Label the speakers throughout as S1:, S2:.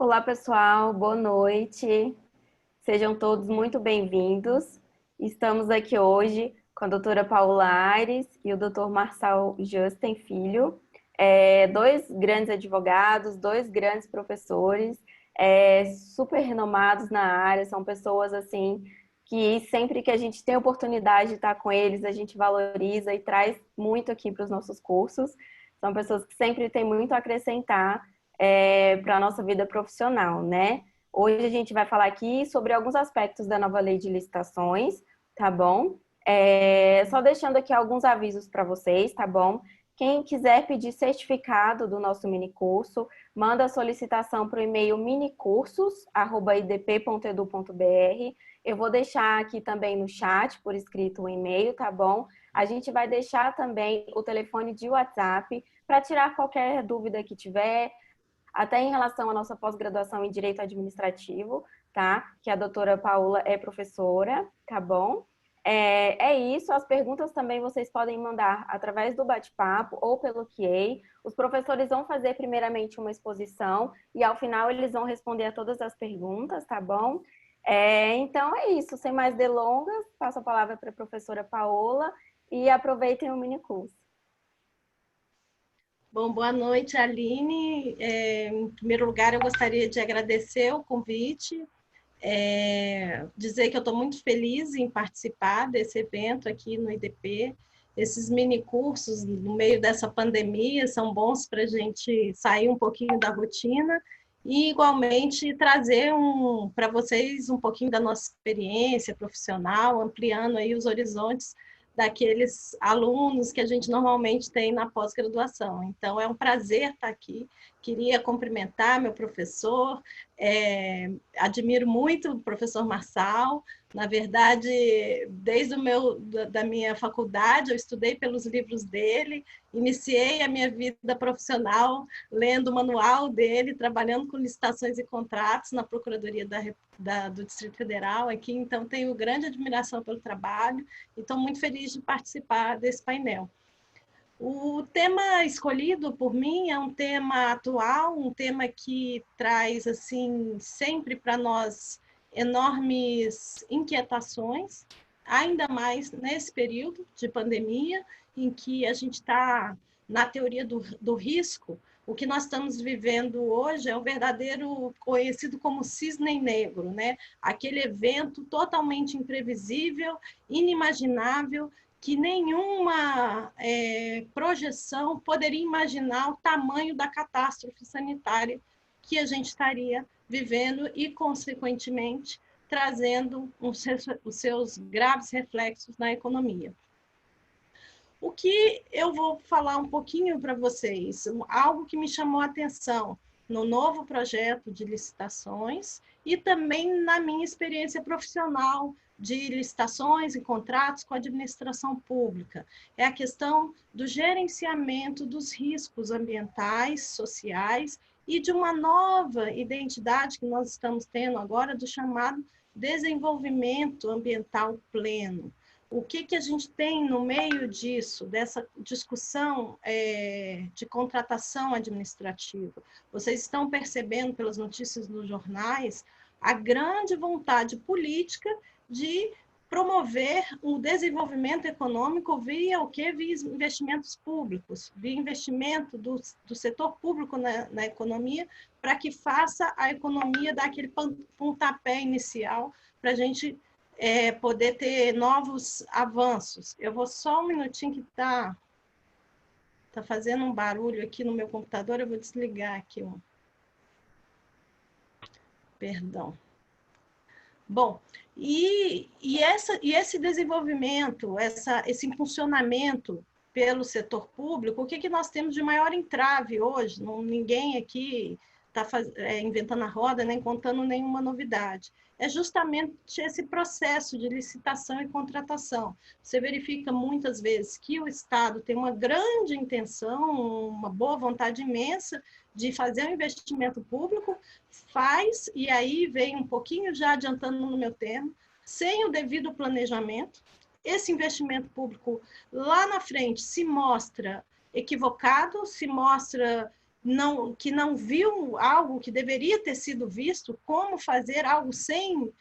S1: Olá, pessoal, boa noite. Sejam todos muito bem-vindos. Estamos aqui hoje com a doutora Paula Aires e o doutor Marçal Justin Filho, dois grandes advogados, dois grandes professores, super renomados na área, são pessoas assim que sempre que a gente tem oportunidade de estar com eles, a gente valoriza e traz muito aqui para os nossos cursos. São pessoas que sempre têm muito a acrescentar para a nossa vida profissional, né? Hoje a gente vai falar aqui sobre alguns aspectos da nova lei de licitações, tá bom? Só deixando aqui alguns avisos para vocês, tá bom? Quem quiser pedir certificado do nosso minicurso, manda a solicitação para o e-mail minicursos@idp.edu.br. Eu vou deixar aqui também no chat, por escrito, o e-mail, tá bom? A gente vai deixar também o telefone de WhatsApp para tirar qualquer dúvida que tiver, até em relação à nossa pós-graduação em Direito Administrativo, tá? Que a doutora Paula é professora, tá bom? É isso, as perguntas também vocês podem mandar através do bate-papo ou pelo QA. Os professores vão fazer primeiramente uma exposição e ao final eles vão responder a todas as perguntas, tá bom? Então é isso, sem mais delongas, passo a palavra para a professora Paola e aproveitem o minicurso.
S2: Bom, boa noite, Aline. Em primeiro lugar, eu gostaria de agradecer o convite, dizer que eu estou muito feliz em participar desse evento aqui no IDP. Esses mini cursos, no meio dessa pandemia, são bons para a gente sair um pouquinho da rotina e, igualmente, trazer para vocês um pouquinho da nossa experiência profissional, ampliando aí os horizontes daqueles alunos que a gente normalmente tem na pós-graduação. Então, é um prazer estar aqui. Queria cumprimentar meu professor, admiro muito o professor Marçal. Na verdade, desde da minha faculdade, eu estudei pelos livros dele, iniciei a minha vida profissional lendo o manual dele, trabalhando com licitações e contratos na Procuradoria do Distrito Federal aqui, então tenho grande admiração pelo trabalho e estou muito feliz de participar desse painel. O tema escolhido por mim é um tema atual, um tema que traz assim sempre para nós enormes inquietações, ainda mais nesse período de pandemia, em que a gente está na teoria do risco. O que nós estamos vivendo hoje é o verdadeiro conhecido como cisne negro, né? Aquele evento totalmente imprevisível, inimaginável, que nenhuma projeção poderia imaginar o tamanho da catástrofe sanitária que a gente estaria vivendo e, consequentemente, trazendo os seus graves reflexos na economia. O que eu vou falar um pouquinho para vocês, algo que me chamou a atenção no novo projeto de licitações e também na minha experiência profissional de licitações e contratos com a administração pública. É a questão do gerenciamento dos riscos ambientais, sociais e de uma nova identidade que nós estamos tendo agora do chamado desenvolvimento ambiental pleno. O que a gente tem no meio disso, dessa discussão de contratação administrativa? Vocês estão percebendo pelas notícias nos jornais a grande vontade política de promover o desenvolvimento econômico via o quê? Via investimentos públicos, via investimento do setor público na economia, para que faça a economia dar aquele pontapé inicial para a gente poder ter novos avanços. Eu vou só um minutinho que está fazendo um barulho aqui no meu computador, eu vou desligar aqui. Perdão. Bom, e esse desenvolvimento, esse impulsionamento pelo setor público, o que nós temos de maior entrave hoje? Ninguém aqui está inventando a roda, nem contando nenhuma novidade. É justamente esse processo de licitação e contratação. Você verifica muitas vezes que o Estado tem uma grande intenção, uma boa vontade imensa de fazer um investimento público, faz, e aí vem um pouquinho já adiantando no meu termo, sem o devido planejamento, esse investimento público lá na frente se mostra equivocado, se mostra que não viu algo que deveria ter sido visto, como fazer algo sem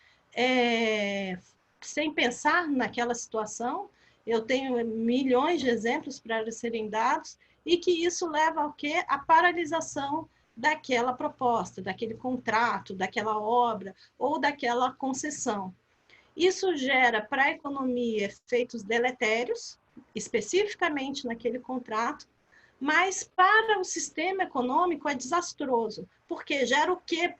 S2: pensar naquela situação. Eu tenho milhões de exemplos para serem dados, e que isso leva ao quê? A paralisação daquela proposta, daquele contrato, daquela obra ou daquela concessão. Isso gera para a economia efeitos deletérios, especificamente naquele contrato, mas para o sistema econômico é desastroso, porque gera o quê?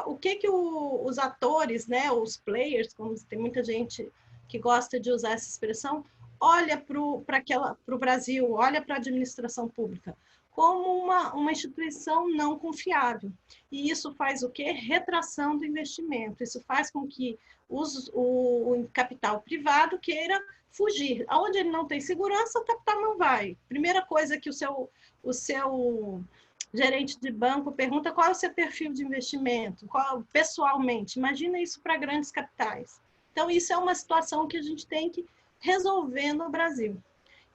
S2: O que os atores, né, os players, como tem muita gente que gosta de usar essa expressão, olha para o Brasil, olha para a administração pública como uma instituição não confiável. E isso faz o quê? Retração do investimento. Isso faz com que o capital privado queira fugir. Onde ele não tem segurança, o capital não vai. Primeira coisa que o seu gerente de banco pergunta: qual é o seu perfil de investimento? Pessoalmente. Imagina isso para grandes capitais. Então, isso é uma situação que a gente tem que resolver no Brasil.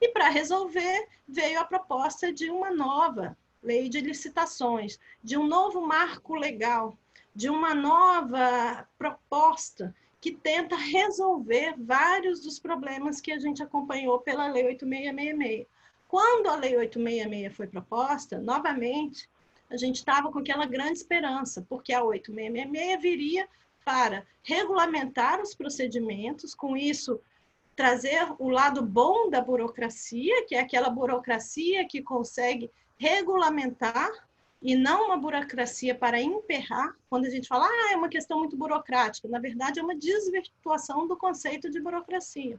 S2: E para resolver, veio a proposta de uma nova lei de licitações, de um novo marco legal, de uma nova proposta que tenta resolver vários dos problemas que a gente acompanhou pela Lei 8666. Quando a Lei 866 foi proposta, novamente, a gente estava com aquela grande esperança, porque a 8666 viria para regulamentar os procedimentos, com isso trazer o lado bom da burocracia, que é aquela burocracia que consegue regulamentar e não uma burocracia para emperrar. Quando a gente fala, é uma questão muito burocrática, na verdade é uma desvirtuação do conceito de burocracia.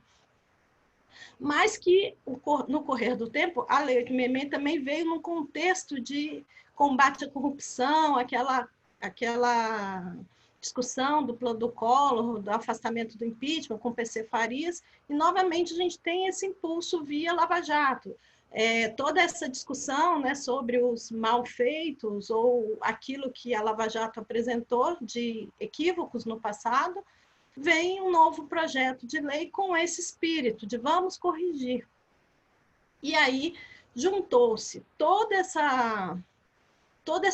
S2: Mas que, no correr do tempo, a Lei 866 também veio num contexto de combate à corrupção, aquela discussão do Collor, do afastamento do impeachment com o PC Farias, e novamente a gente tem esse impulso via Lava Jato. Toda essa discussão, né, sobre os malfeitos ou aquilo que a Lava Jato apresentou de equívocos no passado, vem um novo projeto de lei com esse espírito de vamos corrigir. E aí juntou-se toda essa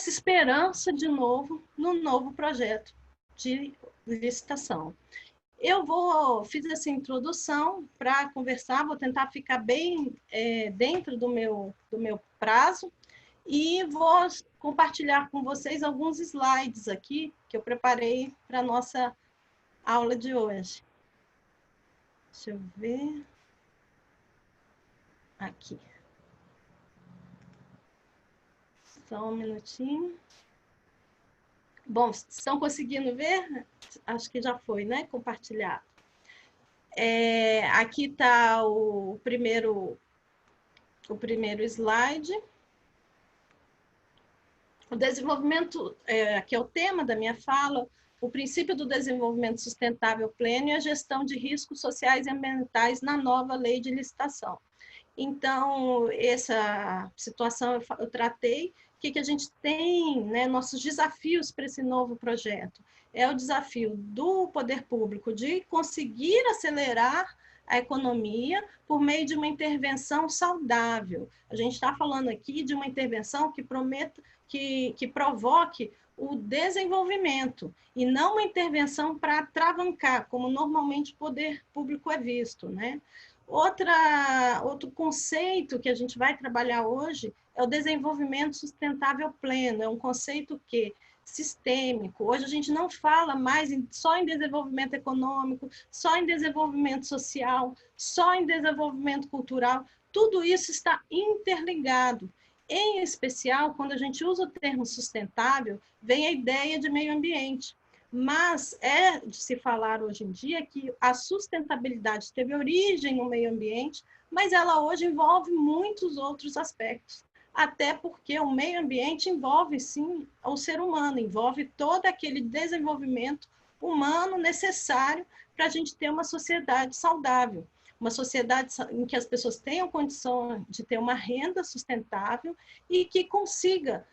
S2: esperança de novo no novo projeto de licitação. Fiz essa introdução para conversar, vou tentar ficar bem dentro do meu prazo e vou compartilhar com vocês alguns slides aqui que eu preparei para a nossa aula de hoje. Deixa eu ver. Aqui. Só um minutinho. Bom, estão conseguindo ver? Acho que já foi, né? Compartilhado. Aqui está o primeiro slide. O desenvolvimento, aqui é o tema da minha fala, o princípio do desenvolvimento sustentável pleno e a gestão de riscos sociais e ambientais na nova lei de licitação. Então, essa situação eu tratei. O que a gente tem, né, nossos desafios para esse novo projeto? É o desafio do poder público de conseguir acelerar a economia por meio de uma intervenção saudável. A gente está falando aqui de uma intervenção que provoque o desenvolvimento e não uma intervenção para atravancar, como normalmente o poder público é visto, né? Outro conceito que a gente vai trabalhar hoje é o desenvolvimento sustentável pleno. É um conceito sistêmico. Hoje a gente não fala mais só em desenvolvimento econômico, só em desenvolvimento social, só em desenvolvimento cultural. Tudo isso está interligado. Em especial, quando a gente usa o termo sustentável, vem a ideia de meio ambiente. Mas é de se falar hoje em dia que a sustentabilidade teve origem no meio ambiente, mas ela hoje envolve muitos outros aspectos. Até porque o meio ambiente envolve, sim, o ser humano, envolve todo aquele desenvolvimento humano necessário para a gente ter uma sociedade saudável, uma sociedade em que as pessoas tenham condição de ter uma renda sustentável e que consiga,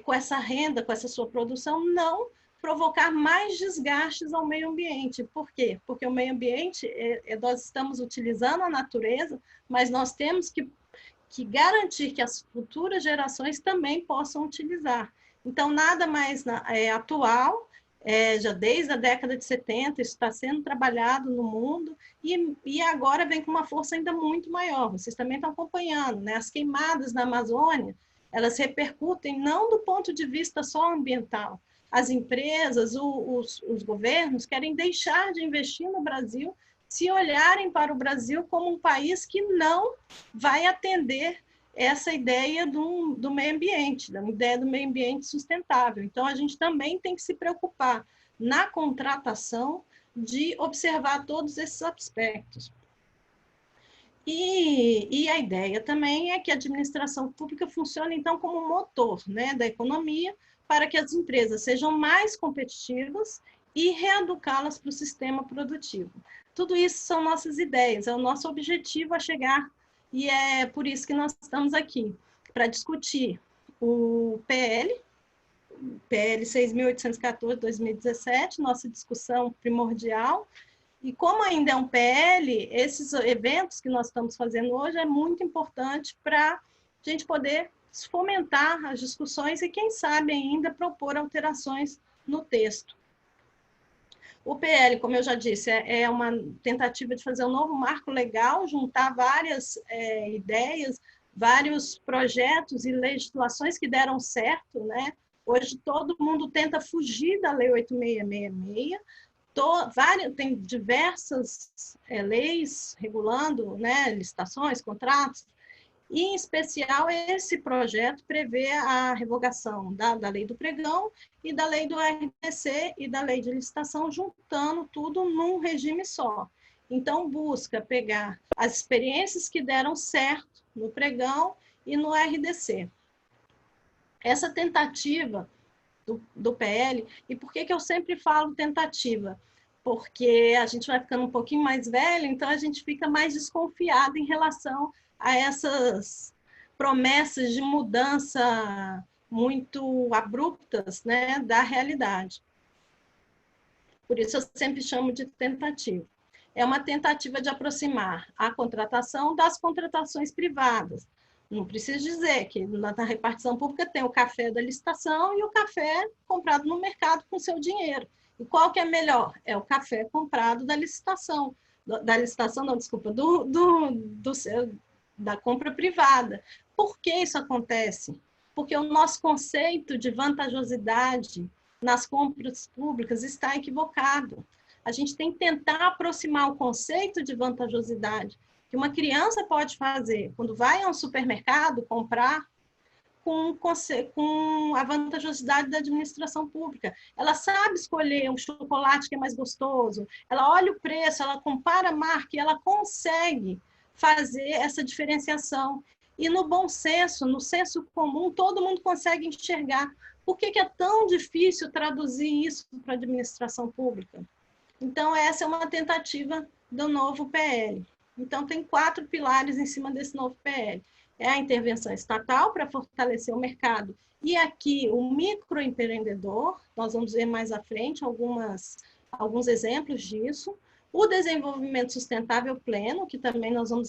S2: com essa renda, com essa sua produção, não provocar mais desgastes ao meio ambiente. Por quê? Porque o meio ambiente, nós estamos utilizando a natureza, mas nós temos que que garantir que as futuras gerações também possam utilizar. Então, nada mais atual, já desde a década de 70, isso está sendo trabalhado no mundo, e agora vem com uma força ainda muito maior. Vocês também estão acompanhando, né? As queimadas na Amazônia, elas repercutem não do ponto de vista só ambiental. As empresas, os governos querem deixar de investir no Brasil se olharem para o Brasil como um país que não vai atender essa ideia do meio ambiente, da ideia do meio ambiente sustentável. Então, a gente também tem que se preocupar na contratação de observar todos esses aspectos. E a ideia também é que a administração pública funcione, então, como um motor, né, da economia, para que as empresas sejam mais competitivas e reeducá-las para o sistema produtivo. Tudo isso são nossas ideias, é o nosso objetivo a chegar, e é por isso que nós estamos aqui, para discutir o PL 6.814/2017, nossa discussão primordial. E como ainda é um PL, esses eventos que nós estamos fazendo hoje é muito importante para a gente poder fomentar as discussões e, quem sabe, ainda propor alterações no texto. O PL, como eu já disse, é uma tentativa de fazer um novo marco legal, juntar várias ideias, vários projetos e legislações que deram certo, né? Hoje todo mundo tenta fugir da Lei 8666, tem diversas leis regulando, né, licitações, contratos, e, em especial, esse projeto prevê a revogação da lei do pregão e da lei do RDC e da lei de licitação, juntando tudo num regime só. Então, busca pegar as experiências que deram certo no pregão e no RDC. Essa tentativa do PL, e por que eu sempre falo tentativa? Porque a gente vai ficando um pouquinho mais velho, então a gente fica mais desconfiado em relação a essas promessas de mudança muito abruptas, né, da realidade. Por isso eu sempre chamo de tentativa. É uma tentativa de aproximar a contratação das contratações privadas. Não preciso dizer que na repartição pública tem o café da licitação e o café comprado no mercado com seu dinheiro. E qual que é melhor? É o café comprado da licitação. Da licitação, não, desculpa, da compra privada. Por que isso acontece? Porque o nosso conceito de vantajosidade nas compras públicas está equivocado. A gente tem que tentar aproximar o conceito de vantajosidade que uma criança pode fazer quando vai a um supermercado comprar com a vantajosidade da administração pública. Ela sabe escolher um chocolate que é mais gostoso, ela olha o preço, ela compara a marca e ela consegue fazer essa diferenciação. E no bom senso, no senso comum, todo mundo consegue enxergar. Por que é tão difícil traduzir isso para a administração pública? Então, essa é uma tentativa do novo PL. Então, tem 4 pilares em cima desse novo PL. É a intervenção estatal para fortalecer o mercado. E aqui, o microempreendedor, nós vamos ver mais à frente alguns exemplos disso. O desenvolvimento sustentável pleno, que também nós vamos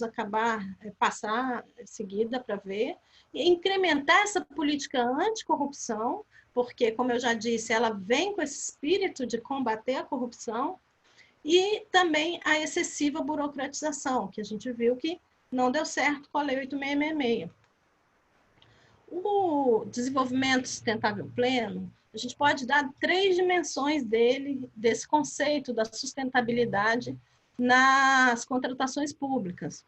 S2: passar em seguida para ver. E incrementar essa política anticorrupção, porque, como eu já disse, ela vem com esse espírito de combater a corrupção. E também a excessiva burocratização, que a gente viu que não deu certo com a Lei 8666. O desenvolvimento sustentável pleno, a gente pode dar 3 dimensões desse conceito da sustentabilidade nas contratações públicas.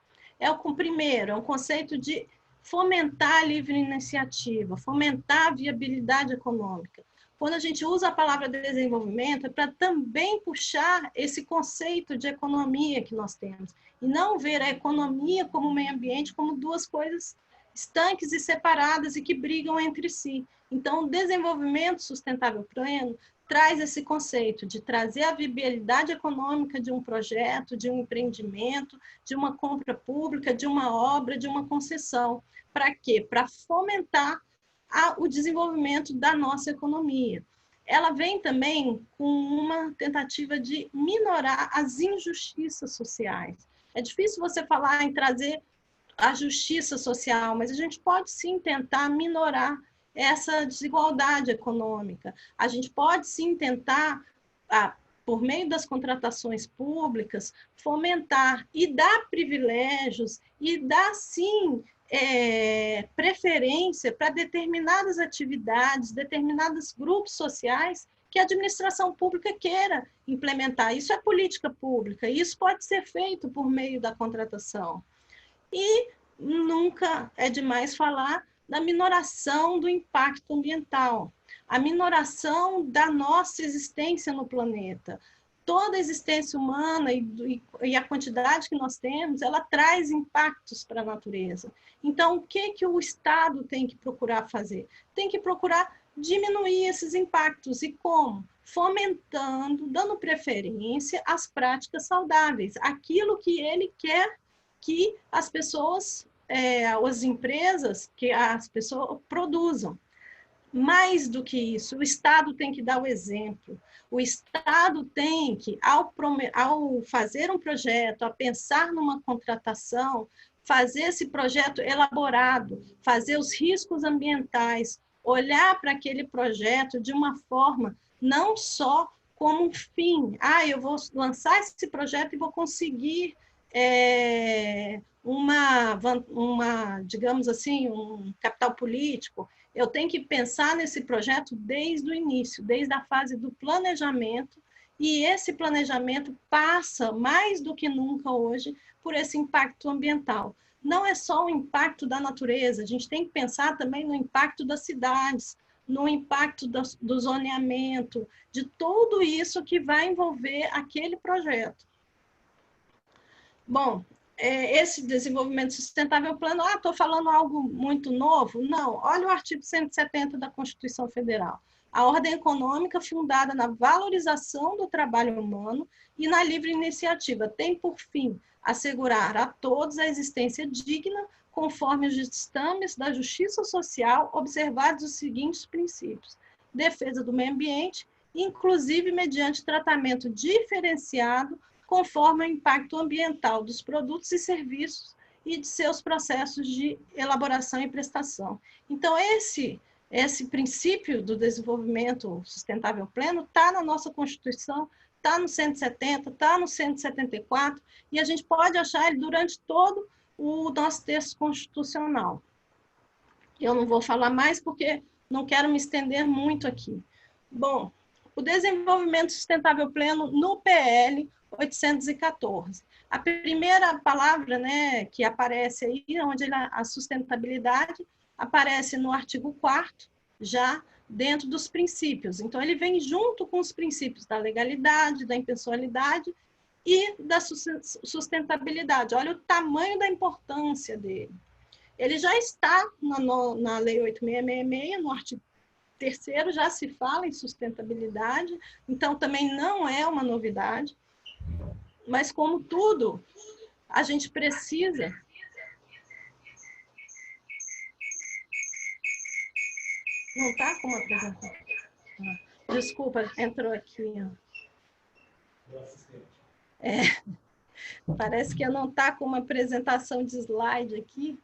S2: Primeiro, é um conceito de fomentar a livre iniciativa, fomentar a viabilidade econômica. Quando a gente usa a palavra desenvolvimento, é para também puxar esse conceito de economia que nós temos, e não ver a economia como o meio ambiente como 2 coisas estanques e separadas e que brigam entre si. Então, o desenvolvimento sustentável pleno traz esse conceito de trazer a viabilidade econômica de um projeto, de um empreendimento, de uma compra pública, de uma obra, de uma concessão. Para quê? Para fomentar o desenvolvimento da nossa economia. Ela vem também com uma tentativa de minorar as injustiças sociais. É difícil você falar em trazer a justiça social, mas a gente pode sim tentar minorar essa desigualdade econômica. A gente pode sim tentar, por meio das contratações públicas, fomentar e dar privilégios e dar sim preferência para determinadas atividades, determinados grupos sociais que a administração pública queira implementar. Isso é política pública, isso pode ser feito por meio da contratação. E nunca é demais falar da minoração do impacto ambiental, a minoração da nossa existência no planeta. Toda a existência humana e a quantidade que nós temos, ela traz impactos para a natureza. Então, o que o Estado tem que procurar fazer? Tem que procurar diminuir esses impactos. E como? Fomentando, dando preferência às práticas saudáveis, aquilo que ele quer que as pessoas, as empresas, que as pessoas produzam. Mais do que isso, o Estado tem que dar o exemplo. O Estado tem que, ao fazer um projeto, a pensar numa contratação, fazer esse projeto elaborado, fazer os riscos ambientais, olhar para aquele projeto de uma forma não só como um fim. Eu vou lançar esse projeto e vou conseguir digamos assim, um capital político. Eu tenho que pensar nesse projeto desde o início, desde a fase do planejamento, e esse planejamento passa, mais do que nunca hoje, por esse impacto ambiental. Não é só o impacto da natureza, a gente tem que pensar também no impacto das cidades, no impacto do zoneamento, de tudo isso que vai envolver aquele projeto. Bom, esse desenvolvimento sustentável plano, estou falando algo muito novo? Não, olha o artigo 170 da Constituição Federal. A ordem econômica fundada na valorização do trabalho humano e na livre iniciativa tem por fim assegurar a todos a existência digna conforme os ditames da justiça social, observados os seguintes princípios: defesa do meio ambiente, inclusive mediante tratamento diferenciado conforme o impacto ambiental dos produtos e serviços e de seus processos de elaboração e prestação. Então, esse princípio do desenvolvimento sustentável pleno está na nossa Constituição, está no 170, está no 174, e a gente pode achar ele durante todo o nosso texto constitucional. Eu não vou falar mais porque não quero me estender muito aqui. Bom, o desenvolvimento sustentável pleno no PL 814. A primeira palavra, né, que aparece aí, onde a sustentabilidade aparece no artigo 4º, já dentro dos princípios. Então, ele vem junto com os princípios da legalidade, da impessoalidade e da sustentabilidade. Olha o tamanho da importância dele. Ele já está na Lei 8666, no artigo 3º, já se fala em sustentabilidade, então também não é uma novidade. Mas, como tudo, a gente precisa... Não está como apresentação? Desculpa, entrou aqui. Parece que não está com uma apresentação de slide aqui.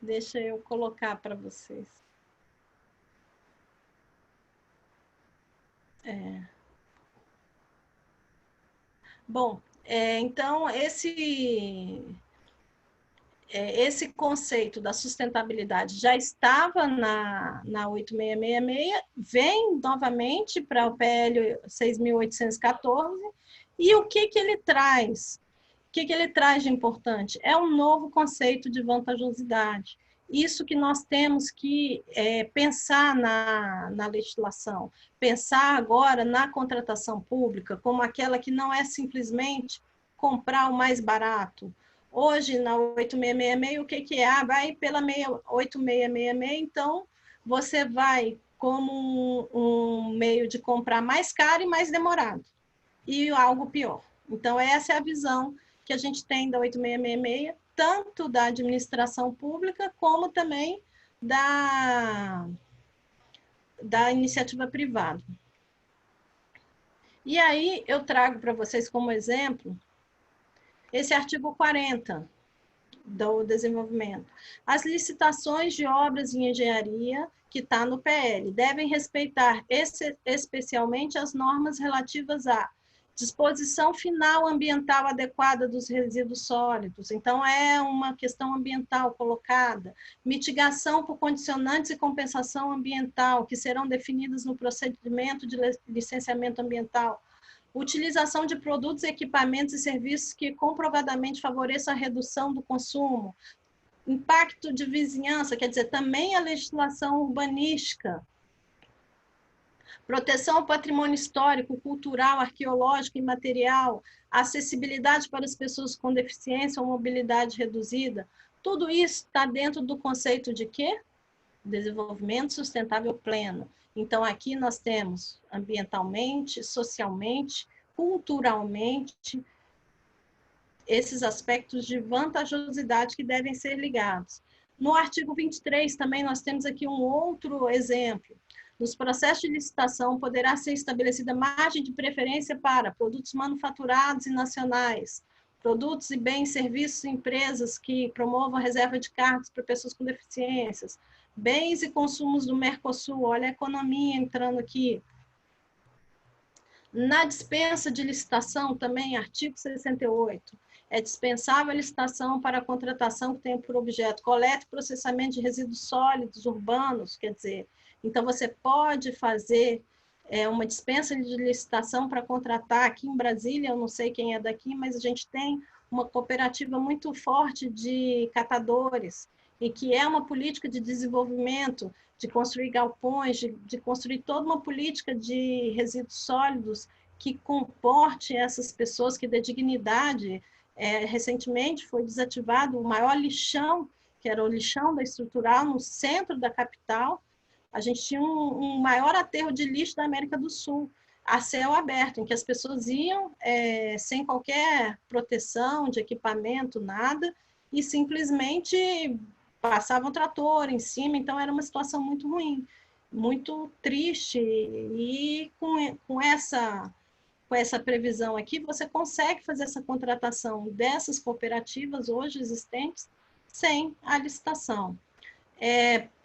S2: Deixa eu colocar para vocês. Bom, então, esse conceito da sustentabilidade já estava na 8666, vem novamente para o PL 6.814, e o que ele traz? O que ele traz de importante? É um novo conceito de vantajosidade. Isso que nós temos que pensar na legislação, pensar agora na contratação pública como aquela que não é simplesmente comprar o mais barato. Hoje, na 8666, o que é? Vai pela 8666, então você vai como um meio de comprar mais caro e mais demorado, e algo pior. Então, essa é a visão que a gente tem da 8666, tanto da administração pública, como também da iniciativa privada. E aí, eu trago para vocês como exemplo esse artigo 40 do desenvolvimento. As licitações de obras em engenharia, que está no PL, devem respeitar especialmente as normas relativas à disposição final ambiental adequada dos resíduos sólidos. Então, é uma questão ambiental colocada. Mitigação por condicionantes e compensação ambiental, que serão definidas no procedimento de licenciamento ambiental. Utilização de produtos, equipamentos e serviços que comprovadamente favoreçam a redução do consumo. Impacto de vizinhança, quer dizer, também a legislação urbanística. Proteção ao patrimônio histórico, cultural, arqueológico e material, acessibilidade para as pessoas com deficiência ou mobilidade reduzida. Tudo isso está dentro do conceito de quê? Desenvolvimento sustentável pleno. Então, aqui nós temos ambientalmente, socialmente, culturalmente, esses aspectos de vantajosidade que devem ser ligados. No artigo 23, também nós temos aqui um outro exemplo. Nos processos de licitação, poderá ser estabelecida margem de preferência para produtos manufaturados e nacionais, produtos e bens, serviços e empresas que promovam a reserva de cargos para pessoas com deficiências, bens e consumos do Mercosul, olha a economia entrando aqui. Na dispensa de licitação, também, artigo 68, é dispensável a licitação para a contratação que tenha por objeto coleta e processamento de resíduos sólidos urbanos, quer dizer, então você pode fazer uma dispensa de licitação para contratar aqui em Brasília, eu não sei quem é daqui, mas a gente tem uma cooperativa muito forte de catadores, e que é uma política de desenvolvimento, de construir galpões, de construir toda uma política de resíduos sólidos que comporte essas pessoas, que dê dignidade. Recentemente foi desativado o maior lixão, que era o lixão da estrutural, no centro da capital. A gente tinha um maior aterro de lixo da América do Sul, a céu aberto, em que as pessoas iam sem qualquer proteção de equipamento, nada, e simplesmente passavam trator em cima, então era uma situação muito ruim, muito triste, e com essa previsão aqui, você consegue fazer essa contratação dessas cooperativas hoje existentes sem a licitação.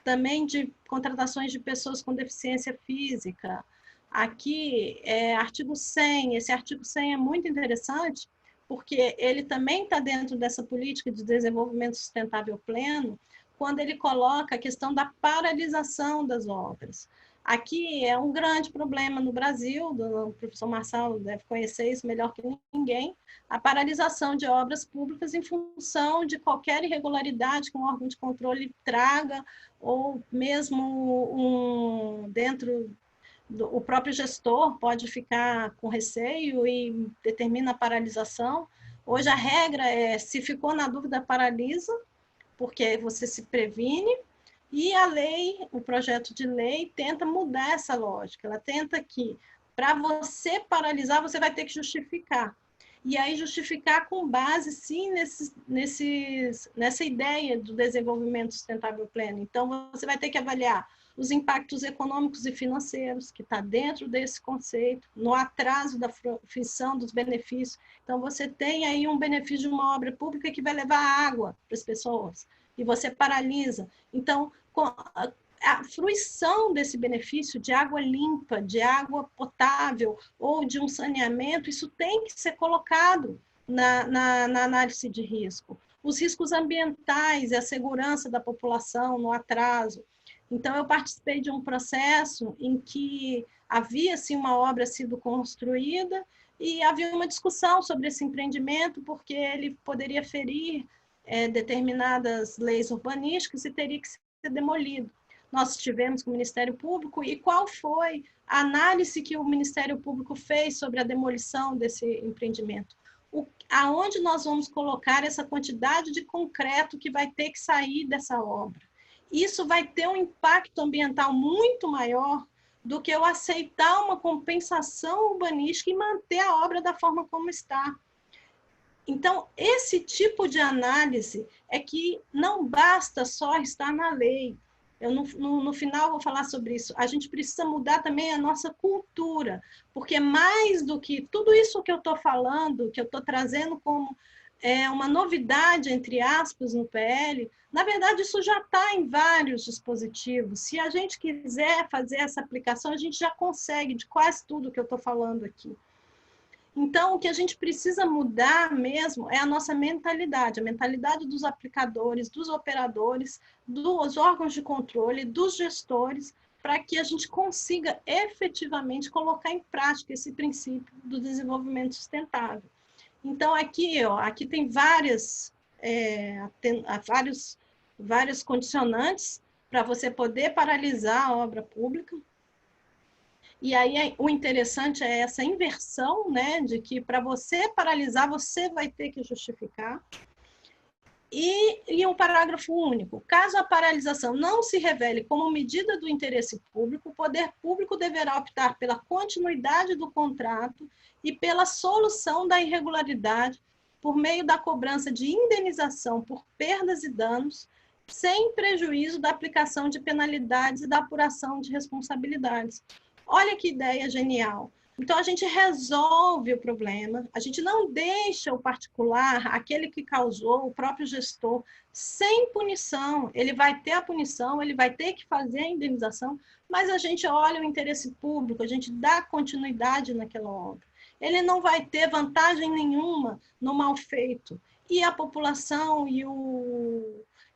S2: Também de contratações de pessoas com deficiência física. Aqui, artigo 100, esse artigo 100 é muito interessante, porque ele também está dentro dessa política de desenvolvimento sustentável pleno, quando ele coloca a questão da paralisação das obras. Aqui é um grande problema no Brasil, o professor Marçal deve conhecer isso melhor que ninguém, a paralisação de obras públicas em função de qualquer irregularidade que um órgão de controle traga, ou mesmo dentro o próprio gestor pode ficar com receio e determina a paralisação. Hoje a regra é, se ficou na dúvida, paralisa, porque você se previne, e a lei, o projeto de lei, tenta mudar essa lógica. Ela tenta que, para você paralisar, você vai ter que justificar. E aí justificar com base, sim, nessa ideia do desenvolvimento sustentável pleno. Então, você vai ter que avaliar os impactos econômicos e financeiros, que está dentro desse conceito, no atraso da fruição dos benefícios. Então, você tem aí um benefício de uma obra pública que vai levar água para as pessoas, e você paralisa. Então, a fruição desse benefício de água limpa, de água potável ou de um saneamento, isso tem que ser colocado na análise de risco. Os riscos ambientais e a segurança da população no atraso. Então, eu participei de um processo em que havia, sim, uma obra sido construída e havia uma discussão sobre esse empreendimento, porque ele poderia ferir determinadas leis urbanísticas e teria que ser demolido. Nós estivemos com o Ministério Público, e qual foi a análise que o Ministério Público fez sobre a demolição desse empreendimento? Aonde nós vamos colocar essa quantidade de concreto que vai ter que sair dessa obra? Isso vai ter um impacto ambiental muito maior do que eu aceitar uma compensação urbanística e manter a obra da forma como está. Então, esse tipo de análise é que não basta só estar na lei. Eu, no final, vou falar sobre isso. A gente precisa mudar também a nossa cultura, porque mais do que tudo isso que eu estou falando, que eu estou trazendo como é uma novidade, entre aspas, no PL. Na verdade, isso já está em vários dispositivos. Se a gente quiser fazer essa aplicação, a gente já consegue de quase tudo que eu estou falando aqui. Então, o que a gente precisa mudar mesmo é a nossa mentalidade, a mentalidade dos aplicadores, dos operadores, dos órgãos de controle, dos gestores, para que a gente consiga efetivamente colocar em prática esse princípio do desenvolvimento sustentável. Então, aqui, ó, aqui tem vários condicionantes para você poder paralisar a obra pública. E aí o interessante é essa inversão, né, de que para você paralisar, você vai ter que justificar. E um parágrafo único. Caso a paralisação não se revele como medida do interesse público, o poder público deverá optar pela continuidade do contrato e pela solução da irregularidade por meio da cobrança de indenização por perdas e danos, sem prejuízo da aplicação de penalidades e da apuração de responsabilidades. Olha que ideia genial. Então, a gente resolve o problema, a gente não deixa o particular, aquele que causou, o próprio gestor, sem punição. Ele vai ter a punição, ele vai ter que fazer a indenização, mas a gente olha o interesse público, a gente dá continuidade naquela obra. Ele não vai ter vantagem nenhuma no mal feito. E a população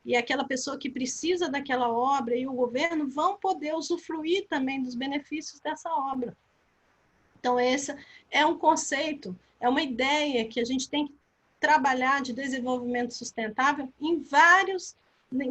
S2: e aquela pessoa que precisa daquela obra e o governo vão poder usufruir também dos benefícios dessa obra. Então, esse é um conceito, é uma ideia que a gente tem que trabalhar de desenvolvimento sustentável em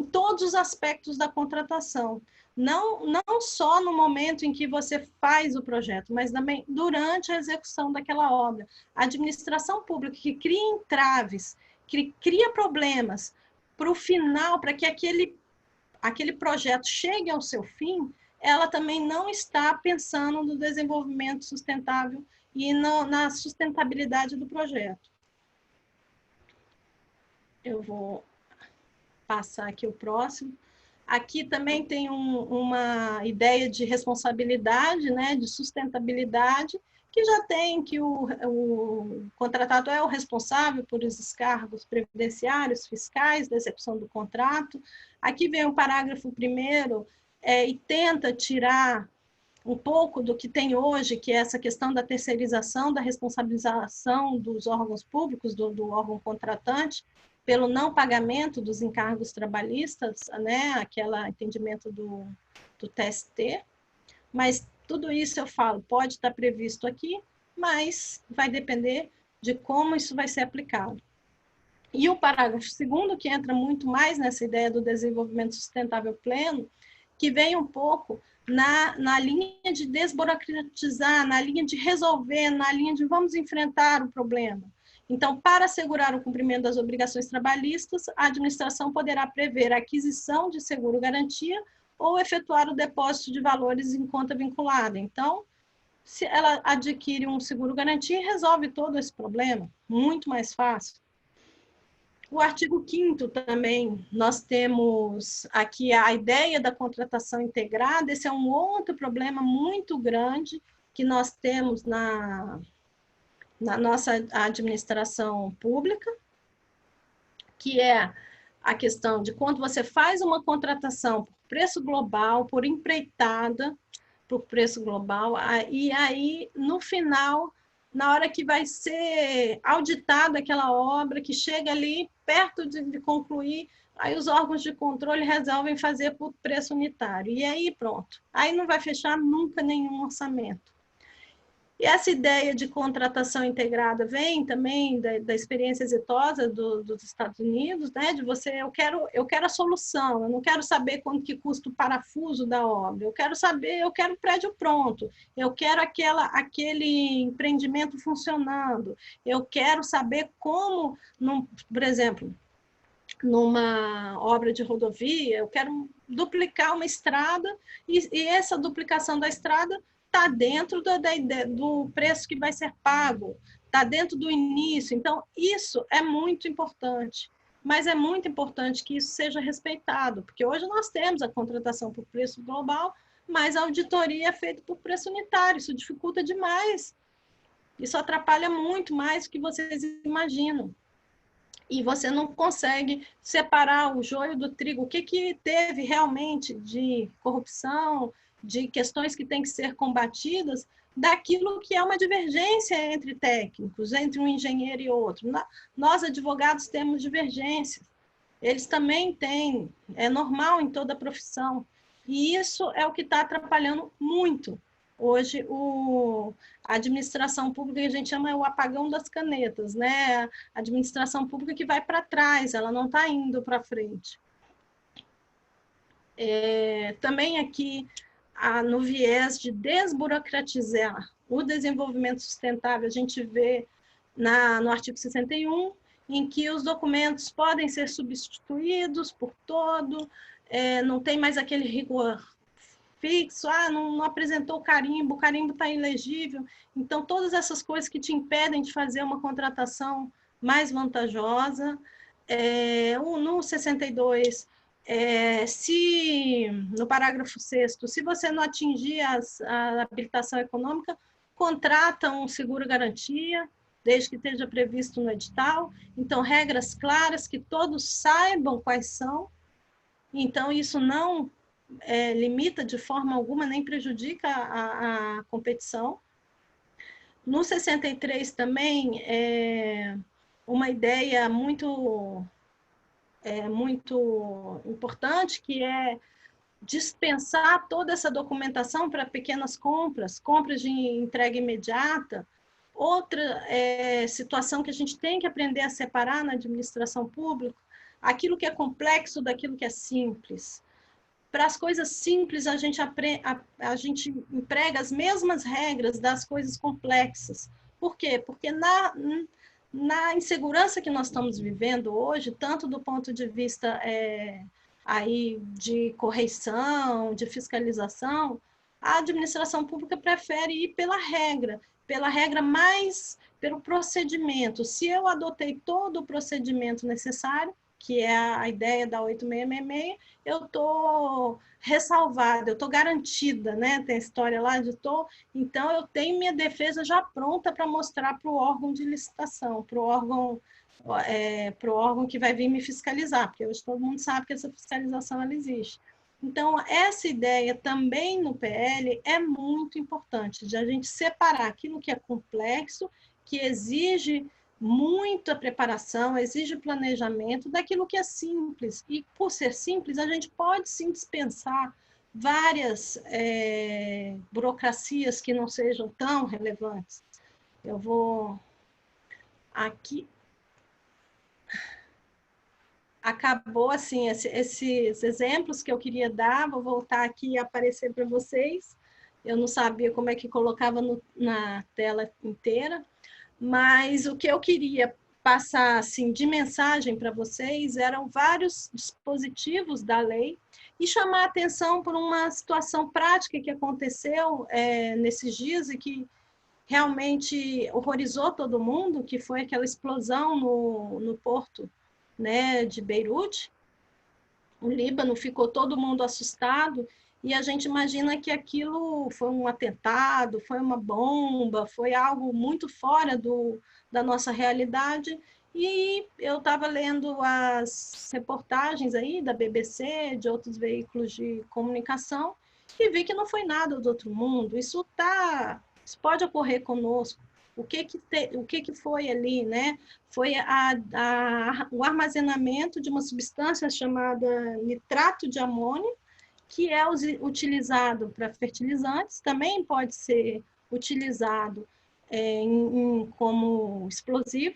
S2: todos os aspectos da contratação. Não só no momento em que você faz o projeto, mas também durante a execução daquela obra. A administração pública que cria entraves, que cria problemas para o final, para que aquele projeto chegue ao seu fim, ela também não está pensando no desenvolvimento sustentável e na sustentabilidade do projeto. Eu vou passar aqui o próximo. Aqui também tem uma ideia de responsabilidade, né, de sustentabilidade, que já tem que o contratado é o responsável por os descargos previdenciários, fiscais, da execução do contrato. Aqui vem o parágrafo 1º, e tenta tirar um pouco do que tem hoje, que é essa questão da terceirização, da responsabilização dos órgãos públicos, do órgão contratante, pelo não pagamento dos encargos trabalhistas, né, aquele entendimento do TST, mas tudo isso eu falo, pode estar previsto aqui, mas vai depender de como isso vai ser aplicado. E o parágrafo 2º, que entra muito mais nessa ideia do desenvolvimento sustentável pleno, que vem um pouco na linha de desburocratizar, na linha de resolver, na linha de vamos enfrentar o problema. Então, para assegurar o cumprimento das obrigações trabalhistas, a administração poderá prever a aquisição de seguro-garantia ou efetuar o depósito de valores em conta vinculada. Então, se ela adquire um seguro-garantia, resolve todo esse problema, muito mais fácil. O artigo 5º também, nós temos aqui a ideia da contratação integrada. Esse é um outro problema muito grande que nós temos na nossa administração pública, que é a questão de quando você faz uma contratação por preço global, por empreitada, por preço global, e aí, no final, na hora que vai ser auditada aquela obra, que chega ali perto de concluir, aí os órgãos de controle resolvem fazer por preço unitário. E aí pronto. Aí não vai fechar nunca nenhum orçamento. E essa ideia de contratação integrada vem também da experiência exitosa dos Estados Unidos, né? De eu quero a solução, eu não quero saber quanto que custa o parafuso da obra, eu quero o prédio pronto, eu quero aquele empreendimento funcionando, eu quero saber como, por exemplo, numa obra de rodovia, eu quero duplicar uma estrada e essa duplicação da estrada está dentro do preço que vai ser pago, está dentro do início. Então, isso é muito importante, mas é muito importante que isso seja respeitado, porque hoje nós temos a contratação por preço global, mas a auditoria é feita por preço unitário, isso dificulta demais, isso atrapalha muito mais do que vocês imaginam. e você não consegue separar o joio do trigo. O que teve realmente de corrupção, de questões que têm que ser combatidas, daquilo que é uma divergência entre técnicos, entre um engenheiro e outro. Nós, advogados, temos divergências. Eles também têm, é normal em toda a profissão. E isso é o que está atrapalhando muito. Hoje, a administração pública, que a gente chama o apagão das canetas, né? A administração pública que vai para trás, ela não está indo para frente. Também aqui, no viés de desburocratizar o desenvolvimento sustentável, a gente vê no artigo 61, em que os documentos podem ser substituídos por todo, não tem mais aquele rigor fixo, não apresentou o carimbo está ilegível. Então, todas essas coisas que te impedem de fazer uma contratação mais vantajosa. No 62, se no parágrafo 6º, se você não atingir a habilitação econômica, contrata um seguro-garantia, desde que esteja previsto no edital. Então, regras claras, que todos saibam quais são. Então, isso não limita de forma alguma, nem prejudica a competição. No 63 também, uma ideia muito importante, que é dispensar toda essa documentação para pequenas compras de entrega imediata. Outra situação que a gente tem que aprender a separar na administração pública, aquilo que é complexo daquilo que é simples. Para as coisas simples, a gente emprega as mesmas regras das coisas complexas. Por quê? Porque na insegurança que nós estamos vivendo hoje, tanto do ponto de vista aí de correição, de fiscalização, a administração pública prefere ir pela regra mais pelo procedimento. Se eu adotei todo o procedimento necessário, que é a ideia da 8666, eu estou ressalvada, eu estou garantida, né? Tem a história lá de então eu tenho minha defesa já pronta para mostrar para o órgão de licitação, para o órgão que vai vir me fiscalizar, porque hoje todo mundo sabe que essa fiscalização ela existe. Então, essa ideia também no PL é muito importante, de a gente separar aquilo que é complexo, que exige muita preparação, exige planejamento, daquilo que é simples. E, por ser simples, a gente pode sim dispensar várias burocracias que não sejam tão relevantes. Eu vou aqui. Acabou, assim, esses exemplos que eu queria dar, vou voltar aqui e aparecer para vocês. Eu não sabia como é que colocava na tela inteira, mas o que eu queria passar, assim, de mensagem para vocês eram vários dispositivos da lei e chamar a atenção por uma situação prática que aconteceu nesses dias e que realmente horrorizou todo mundo, que foi aquela explosão no porto, né, de Beirute. O Líbano, ficou todo mundo assustado, e a gente imagina que aquilo foi um atentado, foi uma bomba, foi algo muito fora da nossa realidade. E eu estava lendo as reportagens aí da BBC, de outros veículos de comunicação, e vi que não foi nada do outro mundo. Isso pode ocorrer conosco. O que foi ali, né? Foi o armazenamento de uma substância chamada nitrato de amônio, que é utilizado para fertilizantes, também pode ser utilizado como explosivo.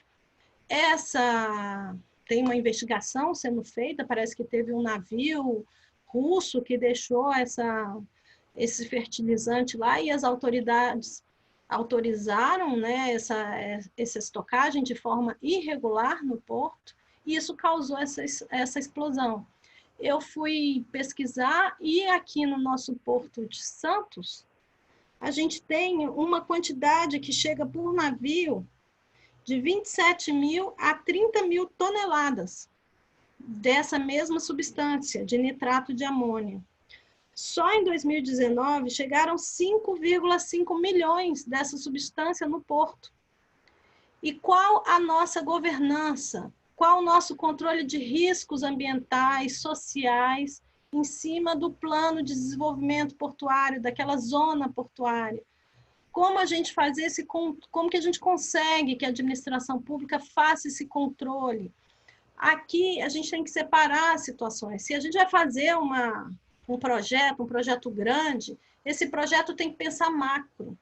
S2: Tem uma investigação sendo feita, parece que teve um navio russo que deixou esse fertilizante lá, e as autoridades autorizaram, né, essa estocagem de forma irregular no porto, e isso causou essa explosão. Eu fui pesquisar, e aqui no nosso porto de Santos, a gente tem uma quantidade que chega por navio de 27 mil a 30 mil toneladas dessa mesma substância, de nitrato de amônio. Só em 2019 chegaram 5,5 milhões dessa substância no porto. E qual a nossa governança qual o nosso controle de riscos ambientais, sociais, em cima do plano de desenvolvimento portuário, daquela zona portuária. Como a gente fazer como que a gente consegue que a administração pública faça esse controle? Aqui a gente tem que separar as situações. Se a gente vai fazer um projeto grande, esse projeto tem que pensar macro,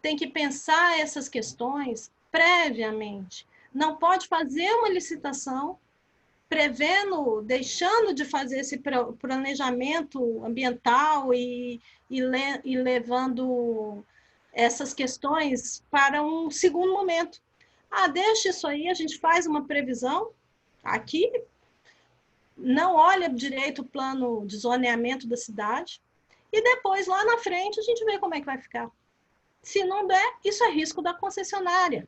S2: tem que pensar essas questões previamente. Não pode fazer uma licitação deixando de fazer esse planejamento ambiental e levando essas questões para um segundo momento. Deixa isso aí, a gente faz uma previsão aqui, não olha direito o plano de zoneamento da cidade, e depois, lá na frente, a gente vê como é que vai ficar. Se não der, isso é risco da concessionária.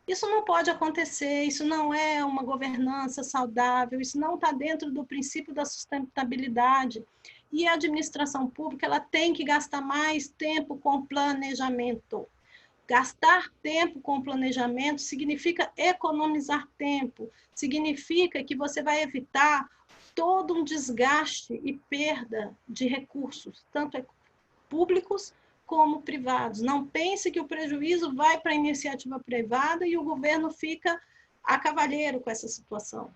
S2: Isso não pode acontecer, isso não é uma governança saudável, isso não está dentro do princípio da sustentabilidade. E a administração pública ela tem que gastar mais tempo com planejamento. Gastar tempo com planejamento significa economizar tempo, significa que você vai evitar todo um desgaste e perda de recursos, tanto públicos como privados. Não pense que o prejuízo vai para a iniciativa privada e o governo fica a cavalheiro com essa situação.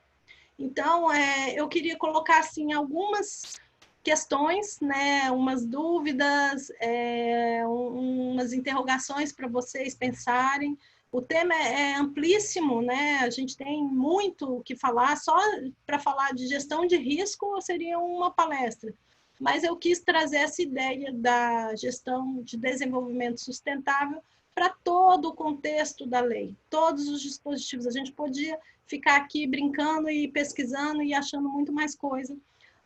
S2: Então, eu queria colocar assim, algumas questões, né, umas dúvidas, umas interrogações para vocês pensarem. O tema é amplíssimo, né? A gente tem muito o que falar, só para falar de gestão de risco seria uma palestra. Mas eu quis trazer essa ideia da gestão de desenvolvimento sustentável para todo o contexto da lei, todos os dispositivos. A gente podia ficar aqui brincando e pesquisando e achando muito mais coisa,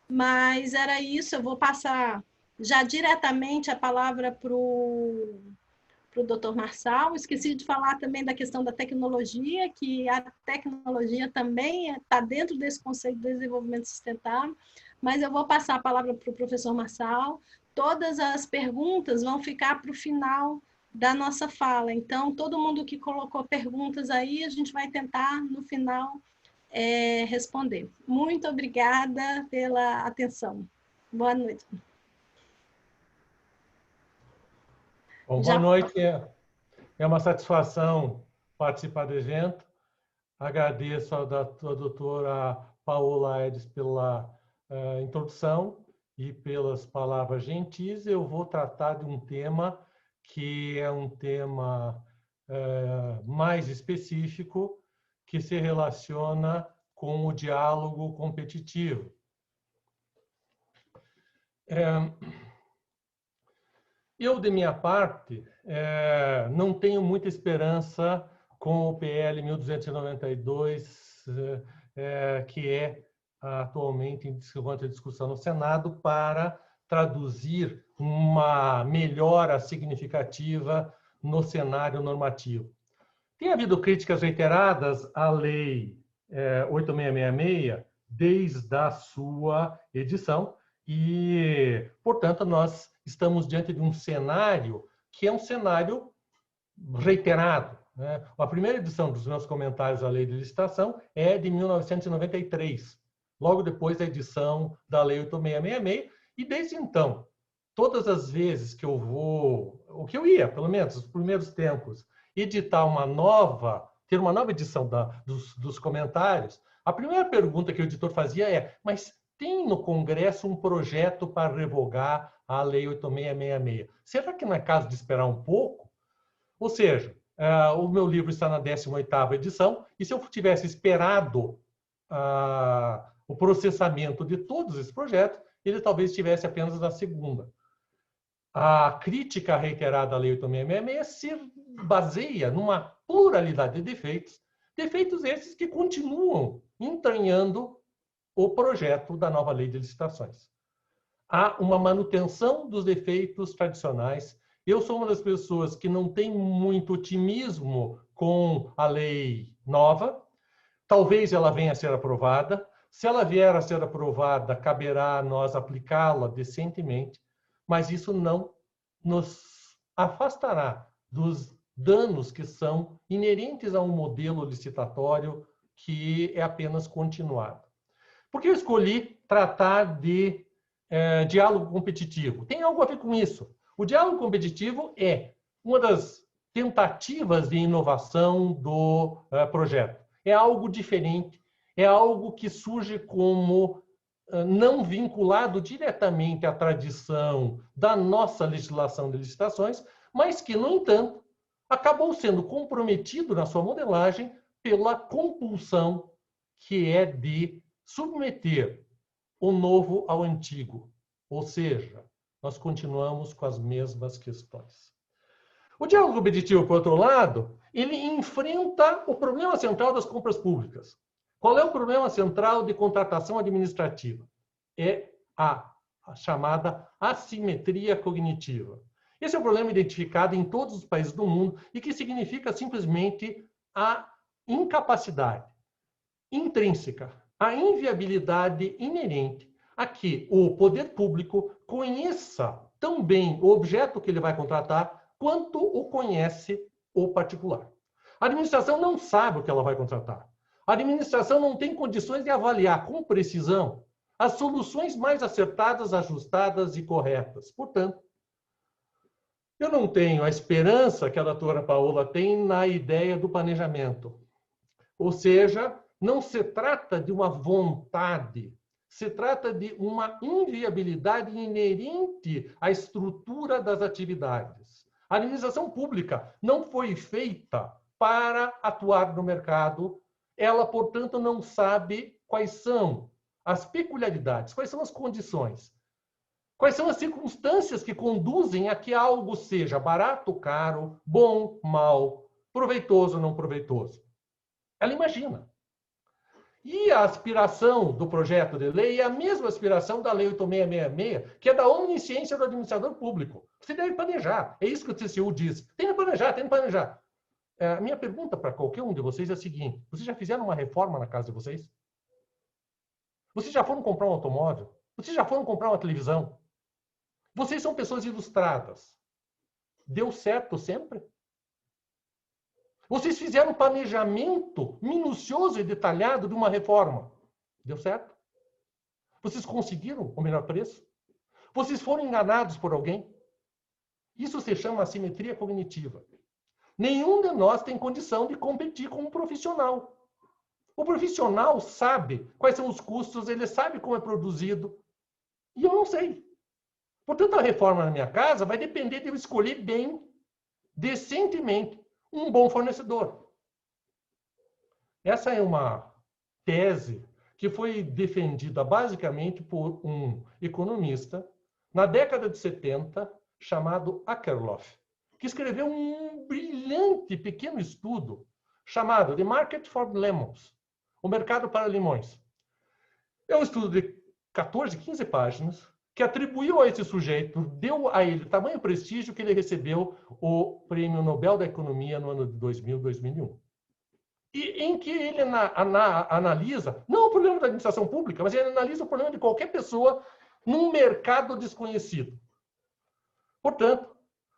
S2: mas era isso. Eu vou passar já diretamente a palavra para o Dr. Marçal. Esqueci de falar também da questão da tecnologia, que a tecnologia também está dentro desse conceito de desenvolvimento sustentável, mas eu vou passar a palavra para o professor Marçal. Todas as perguntas vão ficar para o final da nossa fala. Então, todo mundo que colocou perguntas aí, a gente vai tentar, no final, responder. Muito obrigada pela atenção. Boa noite.
S3: Bom, boa noite. É uma satisfação participar do evento. Agradeço à doutora Paola Aires pela introdução e pelas palavras gentis. Eu vou tratar de um tema que é um tema mais específico, que se relaciona com o diálogo competitivo. Eu, de minha parte, não tenho muita esperança com o PL 1292, que é atualmente em discussão no Senado, para traduzir uma melhora significativa no cenário normativo. Tem havido críticas reiteradas à Lei 8666 desde a sua edição e, portanto, nós estamos diante de um cenário que é um cenário reiterado, né? A primeira edição dos meus comentários à Lei de Licitação é de 1993, logo depois da edição da Lei 8666, e desde então, todas as vezes que eu vou, o que eu ia, pelo menos nos primeiros tempos, editar ter uma nova edição dos comentários, a primeira pergunta que o editor fazia mas tem no Congresso um projeto para revogar a Lei 8666. Será que não é caso de esperar um pouco? Ou seja, o meu livro está na 18ª edição, e se eu tivesse esperado o processamento de todos esses projetos, ele talvez estivesse apenas na 2ª. A crítica reiterada à Lei 8666 se baseia numa pluralidade de defeitos, defeitos esses que continuam entranhando o projeto da nova Lei de Licitações. Há uma manutenção dos defeitos tradicionais. Eu sou uma das pessoas que não tem muito otimismo com a lei nova. Talvez ela venha a ser aprovada. Se ela vier a ser aprovada, caberá a nós aplicá-la decentemente, mas isso não nos afastará dos danos que são inerentes a um modelo licitatório que é apenas continuado. Por que eu escolhi tratar de diálogo competitivo? Tem algo a ver com isso. O diálogo competitivo é uma das tentativas de inovação do projeto. É algo diferente, é algo que surge como não vinculado diretamente à tradição da nossa legislação de licitações, mas que, no entanto, acabou sendo comprometido na sua modelagem pela compulsão que é de submeter o novo ao antigo. Ou seja, nós continuamos com as mesmas questões. O diálogo competitivo, por outro lado, ele enfrenta o problema central das compras públicas. Qual é o problema central de contratação administrativa? É a chamada assimetria cognitiva. Esse é um problema identificado em todos os países do mundo e que significa simplesmente a incapacidade intrínseca, a inviabilidade inerente a que o poder público conheça tão bem o objeto que ele vai contratar quanto o conhece o particular. A administração não sabe o que ela vai contratar. A administração não tem condições de avaliar com precisão as soluções mais acertadas, ajustadas e corretas. Portanto, eu não tenho a esperança que a doutora Paola tem na ideia do planejamento. Ou seja, não se trata de uma vontade, se trata de uma inviabilidade inerente à estrutura das atividades. A administração pública não foi feita para atuar no mercado, ela, portanto, não sabe quais são as peculiaridades, quais são as condições, quais são as circunstâncias que conduzem a que algo seja barato, caro, bom, mal, proveitoso, não proveitoso. Ela imagina. E a aspiração do projeto de lei é a mesma aspiração da Lei 8666, que é da onisciência do administrador público. Você deve planejar. É isso que o TCU diz. Tem que planejar, tem que planejar. A minha pergunta para qualquer um de vocês é a seguinte: vocês já fizeram uma reforma na casa de vocês? Vocês já foram comprar um automóvel? Vocês já foram comprar uma televisão? Vocês são pessoas ilustradas. Deu certo sempre? Vocês fizeram um planejamento minucioso e detalhado de uma reforma. Deu certo? Vocês conseguiram o melhor preço? Vocês foram enganados por alguém? Isso se chama assimetria cognitiva. Nenhum de nós tem condição de competir com um profissional. O profissional sabe quais são os custos, ele sabe como é produzido. E eu não sei. Portanto, a reforma na minha casa vai depender de eu escolher bem, decentemente, um bom fornecedor. Essa é uma tese que foi defendida basicamente por um economista na década de 70, chamado Akerlof, que escreveu um brilhante pequeno estudo chamado The Market for Lemons, o mercado para limões. É um estudo de 14, 15 páginas, que atribuiu a esse sujeito, deu a ele tamanho prestígio que ele recebeu o Prêmio Nobel da Economia no ano de 2000, 2001. E em que ele analisa, não o problema da administração pública, mas ele analisa o problema de qualquer pessoa num mercado desconhecido. Portanto,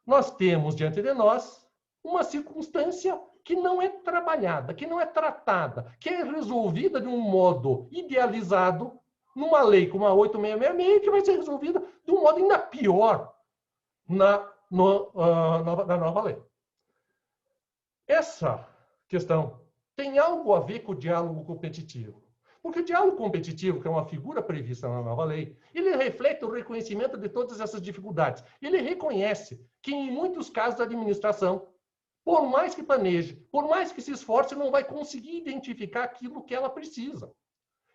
S3: nós temos diante de nós uma circunstância que não é trabalhada, que não é tratada, que é resolvida de um modo idealizado numa lei como a 8666, que vai ser resolvida de um modo ainda pior na nova lei. Essa questão tem algo a ver com o diálogo competitivo. Porque o diálogo competitivo, que é uma figura prevista na nova lei, ele reflete o reconhecimento de todas essas dificuldades. Ele reconhece que, em muitos casos, a administração, por mais que planeje, por mais que se esforce, não vai conseguir identificar aquilo que ela precisa.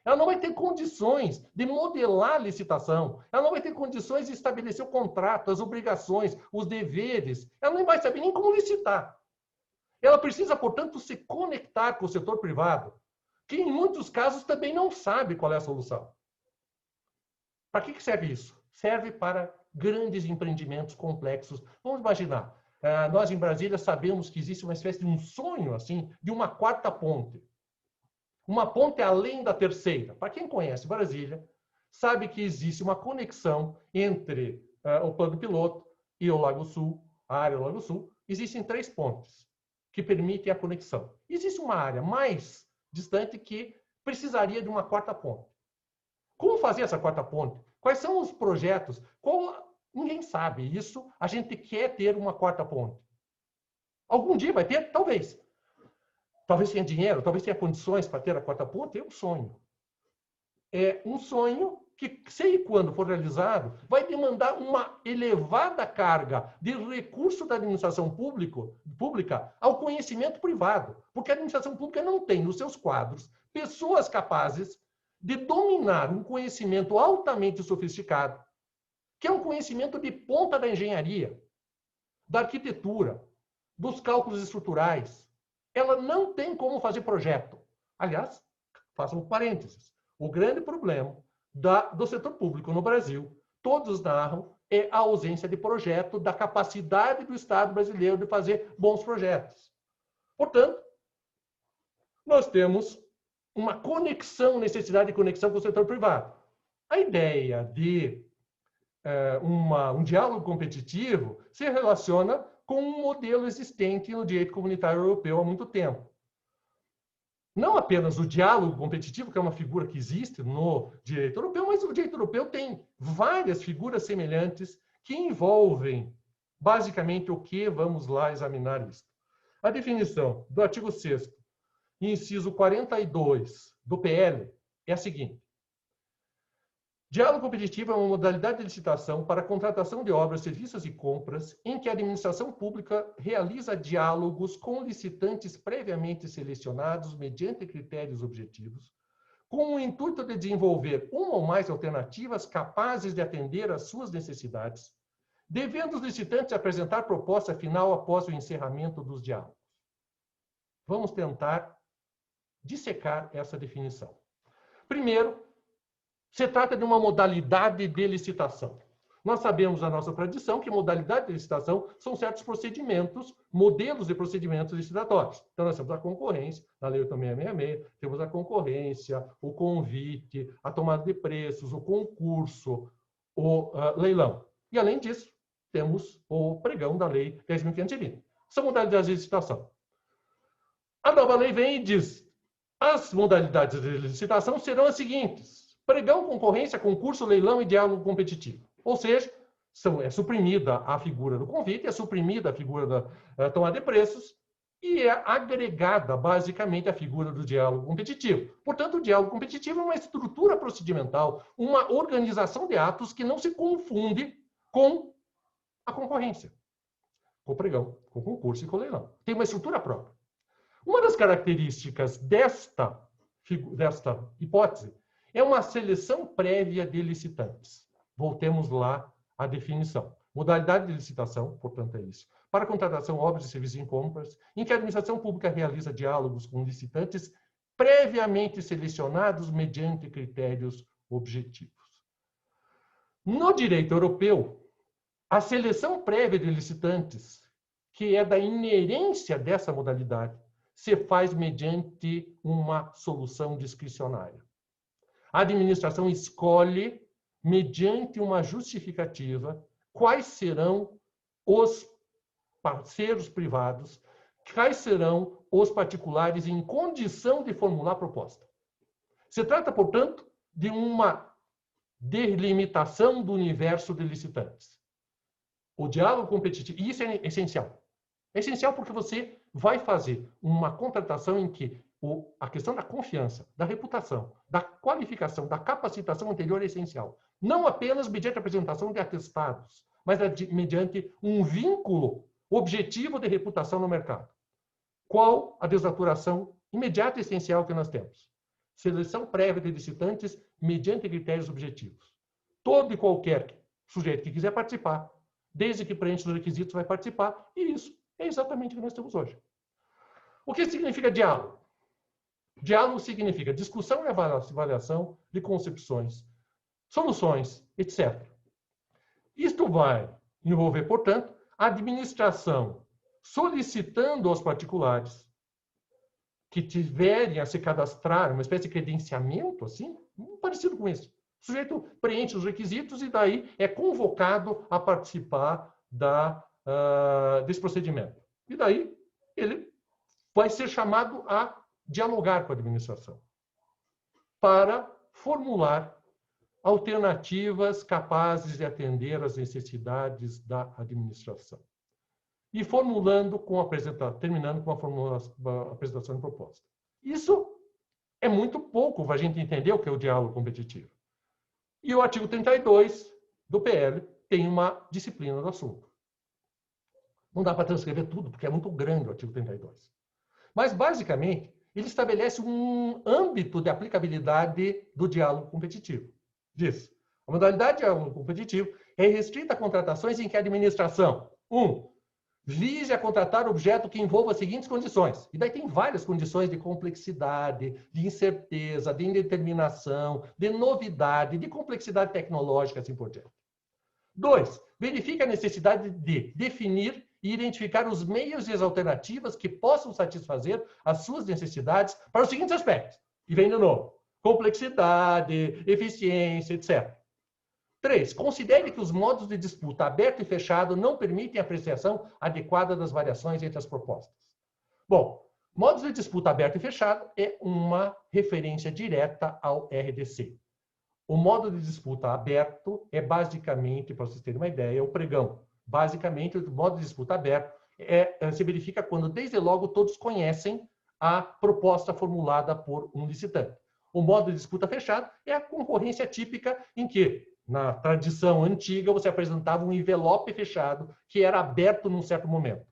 S3: Ela não vai ter condições de modelar a licitação. Ela não vai ter condições de estabelecer o contrato, as obrigações, os deveres. Ela não vai saber nem como licitar. Ela precisa, portanto, se conectar com o setor privado, que em muitos casos também não sabe qual é a solução. Para que serve isso? Serve para grandes empreendimentos complexos. Vamos imaginar, nós em Brasília sabemos que existe uma espécie de um sonho assim, de uma quarta ponte. Uma ponte além da terceira. Para quem conhece Brasília, sabe que existe uma conexão entre o plano piloto e o Lago Sul, a área do Lago Sul. Existem 3 pontes que permitem a conexão. Existe uma área mais distante que precisaria de uma quarta ponte. Como fazer essa quarta ponte? Quais são os projetos? Ninguém sabe isso. A gente quer ter uma quarta ponte. Algum dia vai ter? Talvez. Talvez tenha dinheiro, talvez tenha condições para ter a quarta ponte. É um sonho. É um sonho que, sei quando for realizado, vai demandar uma elevada carga de recurso da administração pública ao conhecimento privado. Porque a administração pública não tem nos seus quadros pessoas capazes de dominar um conhecimento altamente sofisticado, que é um conhecimento de ponta da engenharia, da arquitetura, dos cálculos estruturais. Ela não tem como fazer projeto. Aliás, façam um parênteses. O grande problema do setor público no Brasil, todos narram, é a ausência de projeto, da capacidade do Estado brasileiro de fazer bons projetos. Portanto, nós temos uma necessidade de conexão com o setor privado. A ideia de um diálogo competitivo se relaciona com um modelo existente no direito comunitário europeu há muito tempo. Não apenas o diálogo competitivo, que é uma figura que existe no direito europeu, mas o direito europeu tem várias figuras semelhantes que envolvem, basicamente, o que vamos lá examinar isso. A definição do artigo 6º, inciso 42 do PL, é a seguinte. Diálogo competitivo é uma modalidade de licitação para a contratação de obras, serviços e compras em que a administração pública realiza diálogos com licitantes previamente selecionados mediante critérios objetivos, com o intuito de desenvolver uma ou mais alternativas capazes de atender às suas necessidades, devendo os licitantes apresentar proposta final após o encerramento dos diálogos. Vamos tentar dissecar essa definição. Primeiro, se trata de uma modalidade de licitação. Nós sabemos da nossa tradição que modalidade de licitação são certos procedimentos, modelos de procedimentos licitatórios. Então, nós temos a concorrência, na Lei 8666, temos a concorrência, o convite, a tomada de preços, o concurso, o leilão. E, além disso, temos o pregão da Lei 10.520. São modalidades de licitação. A nova lei vem e diz: as modalidades de licitação serão as seguintes: pregão, concorrência, concurso, leilão e diálogo competitivo. Ou seja, é suprimida a figura do convite, é suprimida a figura da tomada de preços e é agregada, basicamente, a figura do diálogo competitivo. Portanto, o diálogo competitivo é uma estrutura procedimental, uma organização de atos que não se confunde com a concorrência, com o pregão, com o concurso e com o leilão. Tem uma estrutura própria. Uma das características desta hipótese é uma seleção prévia de licitantes. Voltemos lá à definição. Modalidade de licitação, portanto, é isso. Para contratação, obras e serviços em compras, em que a administração pública realiza diálogos com licitantes previamente selecionados mediante critérios objetivos. No direito europeu, a seleção prévia de licitantes, que é da inerência dessa modalidade, se faz mediante uma solução discricionária. A administração escolhe, mediante uma justificativa, quais serão os parceiros privados, quais serão os particulares em condição de formular proposta. Se trata, portanto, de uma delimitação do universo de licitantes. O diálogo competitivo, e isso é essencial. É essencial porque você vai fazer uma contratação em que a questão da confiança, da reputação, da qualificação, da capacitação anterior é essencial. Não apenas mediante a apresentação de atestados, mas mediante um vínculo objetivo de reputação no mercado. Qual a desnaturação imediata e essencial que nós temos? Seleção prévia de licitantes mediante critérios objetivos. Todo e qualquer sujeito que quiser participar, desde que preencha os requisitos, vai participar, e isso é exatamente o que nós temos hoje. O que significa diálogo? Diálogo significa discussão e avaliação de concepções, soluções, etc. Isto vai envolver, portanto, a administração solicitando aos particulares que tiverem a se cadastrar, uma espécie de credenciamento, assim, parecido com isso. O sujeito preenche os requisitos e daí é convocado a participar desse procedimento. E daí ele vai ser chamado a dialogar com a administração, para formular alternativas capazes de atender às necessidades da administração. E formulando terminando com a apresentação de proposta. Isso é muito pouco para a gente entender o que é o diálogo competitivo. E o artigo 32 do PL tem uma disciplina do assunto. Não dá para transcrever tudo, porque é muito grande o artigo 32. Mas, basicamente, ele estabelece um âmbito de aplicabilidade do diálogo competitivo. Diz, a modalidade de diálogo competitivo é restrita a contratações em que a administração, 1. Vise a contratar objeto que envolva as seguintes condições. E daí tem várias condições de complexidade, de incerteza, de indeterminação, de novidade, de complexidade tecnológica, assim por diante. 2. Verifique a necessidade de definir e identificar os meios e as alternativas que possam satisfazer as suas necessidades para os seguintes aspectos. E vem de novo. Complexidade, eficiência, etc. 3. Considere que os modos de disputa aberto e fechado não permitem apreciação adequada das variações entre as propostas. Bom, modos de disputa aberto e fechado é uma referência direta ao RDC. O modo de disputa aberto é basicamente, para vocês terem uma ideia, o pregão. Basicamente, o modo de disputa aberto se verifica quando, desde logo, todos conhecem a proposta formulada por um licitante. O modo de disputa fechado é a concorrência típica em que, na tradição antiga, você apresentava um envelope fechado que era aberto num certo momento.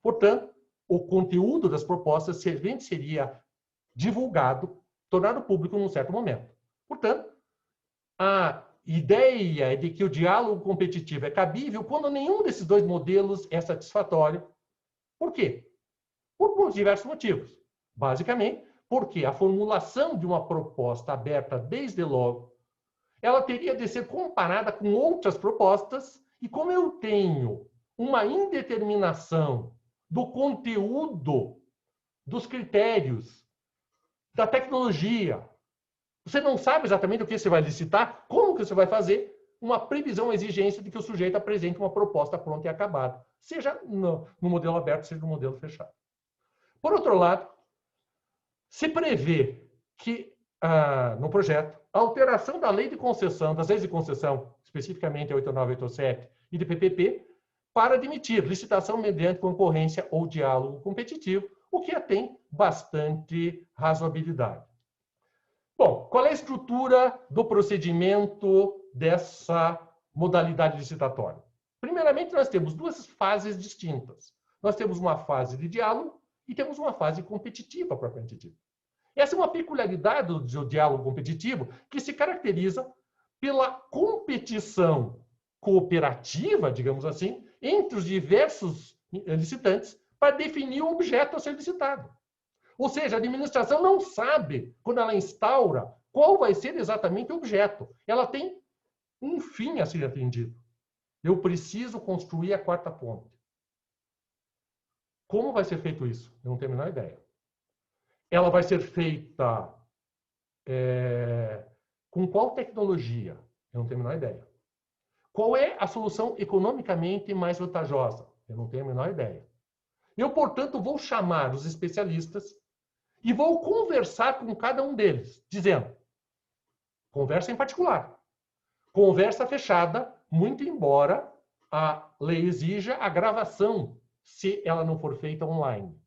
S3: Portanto, o conteúdo das propostas seria divulgado, tornado público num certo momento. Portanto, a ideia de que o diálogo competitivo é cabível quando nenhum desses dois modelos é satisfatório. Por quê? Por diversos motivos. Basicamente, porque a formulação de uma proposta aberta desde logo, ela teria de ser comparada com outras propostas, e como eu tenho uma indeterminação do conteúdo, dos critérios, da tecnologia, você não sabe exatamente o que você vai licitar, como que você vai fazer uma previsão, uma exigência de que o sujeito apresente uma proposta pronta e acabada, seja no modelo aberto, seja no modelo fechado. Por outro lado, se prevê que, no projeto, a alteração da lei de concessão, das leis de concessão, especificamente a 89 e 87, e de PPP, para admitir licitação mediante concorrência ou diálogo competitivo, o que tem bastante razoabilidade. Bom, qual é a estrutura do procedimento dessa modalidade licitatória? Primeiramente, nós temos duas fases distintas. Nós temos uma fase de diálogo e temos uma fase competitiva, propriamente dita. Essa é uma peculiaridade do diálogo competitivo que se caracteriza pela competição cooperativa, digamos assim, entre os diversos licitantes para definir o objeto a ser licitado. Ou seja, a administração não sabe, quando ela instaura, qual vai ser exatamente o objeto. Ela tem um fim a ser atendido. Eu preciso construir a quarta ponte. Como vai ser feito isso? Eu não tenho a menor ideia. Ela vai ser feita com qual tecnologia? Eu não tenho a menor ideia. Qual é a solução economicamente mais vantajosa? Eu não tenho a menor ideia. Eu, portanto, vou chamar os especialistas e vou conversar com cada um deles, dizendo, conversa em particular, conversa fechada, muito embora a lei exija a gravação, se ela não for feita online.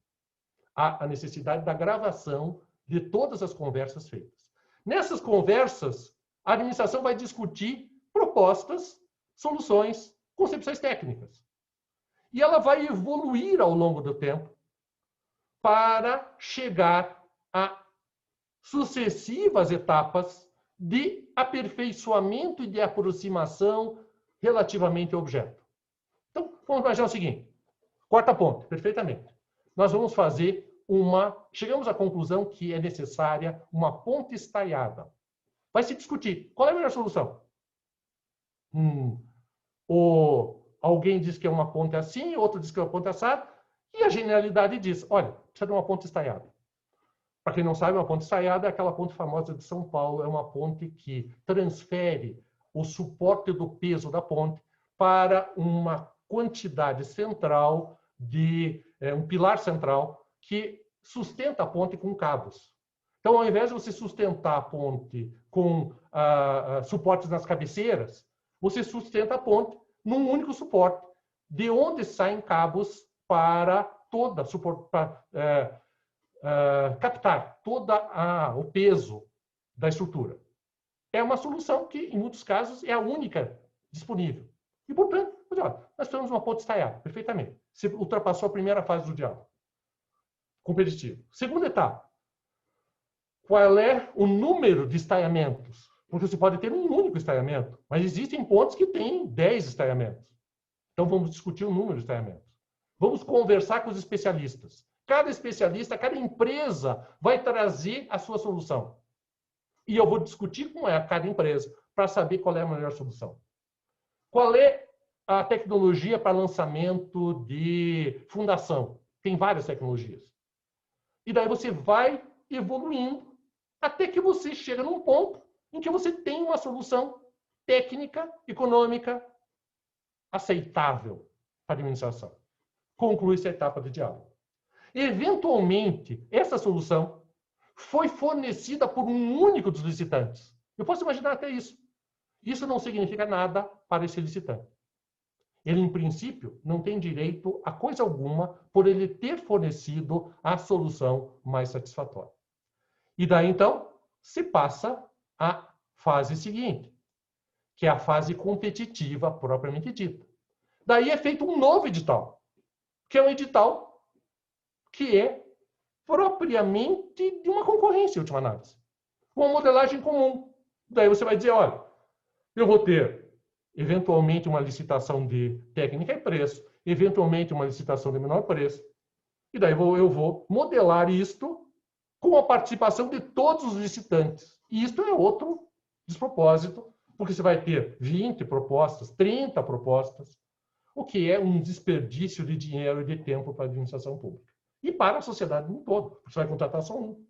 S3: Há a necessidade da gravação de todas as conversas feitas. Nessas conversas, a administração vai discutir propostas, soluções, concepções técnicas. E ela vai evoluir ao longo do tempo para chegar a sucessivas etapas de aperfeiçoamento e de aproximação relativamente ao objeto. Então, vamos imaginar o seguinte. Quarta ponte, perfeitamente. Nós vamos fazer chegamos à conclusão que é necessária uma ponte estaiada. Vai se discutir qual é a melhor solução. Alguém diz que é uma ponte assim, outro diz que é uma ponte assada, e a generalidade diz, olha, precisa de uma ponte estaiada. Para quem não sabe, uma ponte estaiada é aquela ponte famosa de São Paulo, é uma ponte que transfere o suporte do peso da ponte para uma quantidade central um pilar central que sustenta a ponte com cabos. Então, ao invés de você sustentar a ponte com suportes nas cabeceiras, você sustenta a ponte num único suporte, de onde saem cabos para captar todo o peso da estrutura. É uma solução que, em muitos casos, é a única disponível. E, portanto, nós temos uma ponte estaiada, perfeitamente. Você ultrapassou a primeira fase do diálogo competitivo. Segunda etapa. Qual é o número de estaiamentos? Porque você pode ter um único estaiamento, mas existem pontes que têm 10 estaiamentos. Então, vamos discutir o número de estaiamentos. Vamos conversar com os especialistas. Cada especialista, cada empresa vai trazer a sua solução. E eu vou discutir com cada empresa para saber qual é a melhor solução. Qual é a tecnologia para lançamento de fundação? Tem várias tecnologias. E daí você vai evoluindo até que você chega num ponto em que você tem uma solução técnica, econômica, aceitável para a administração. Conclui-se a etapa de diálogo. Eventualmente, essa solução foi fornecida por um único dos licitantes. Eu posso imaginar até isso. Isso não significa nada para esse licitante. Ele, em princípio, não tem direito a coisa alguma por ele ter fornecido a solução mais satisfatória. E daí, então, se passa à fase seguinte, que é a fase competitiva propriamente dita. Daí é feito um novo edital, que é um edital que é propriamente de uma concorrência, em última análise. Com uma modelagem comum. Daí você vai dizer, olha, eu vou ter, eventualmente, uma licitação de técnica e preço, eventualmente uma licitação de menor preço, e daí eu vou modelar isto com a participação de todos os licitantes. E isto é outro despropósito, porque você vai ter 20 propostas, 30 propostas, o que é um desperdício de dinheiro e de tempo para a administração pública. E para a sociedade no todo, porque você vai contratar só um.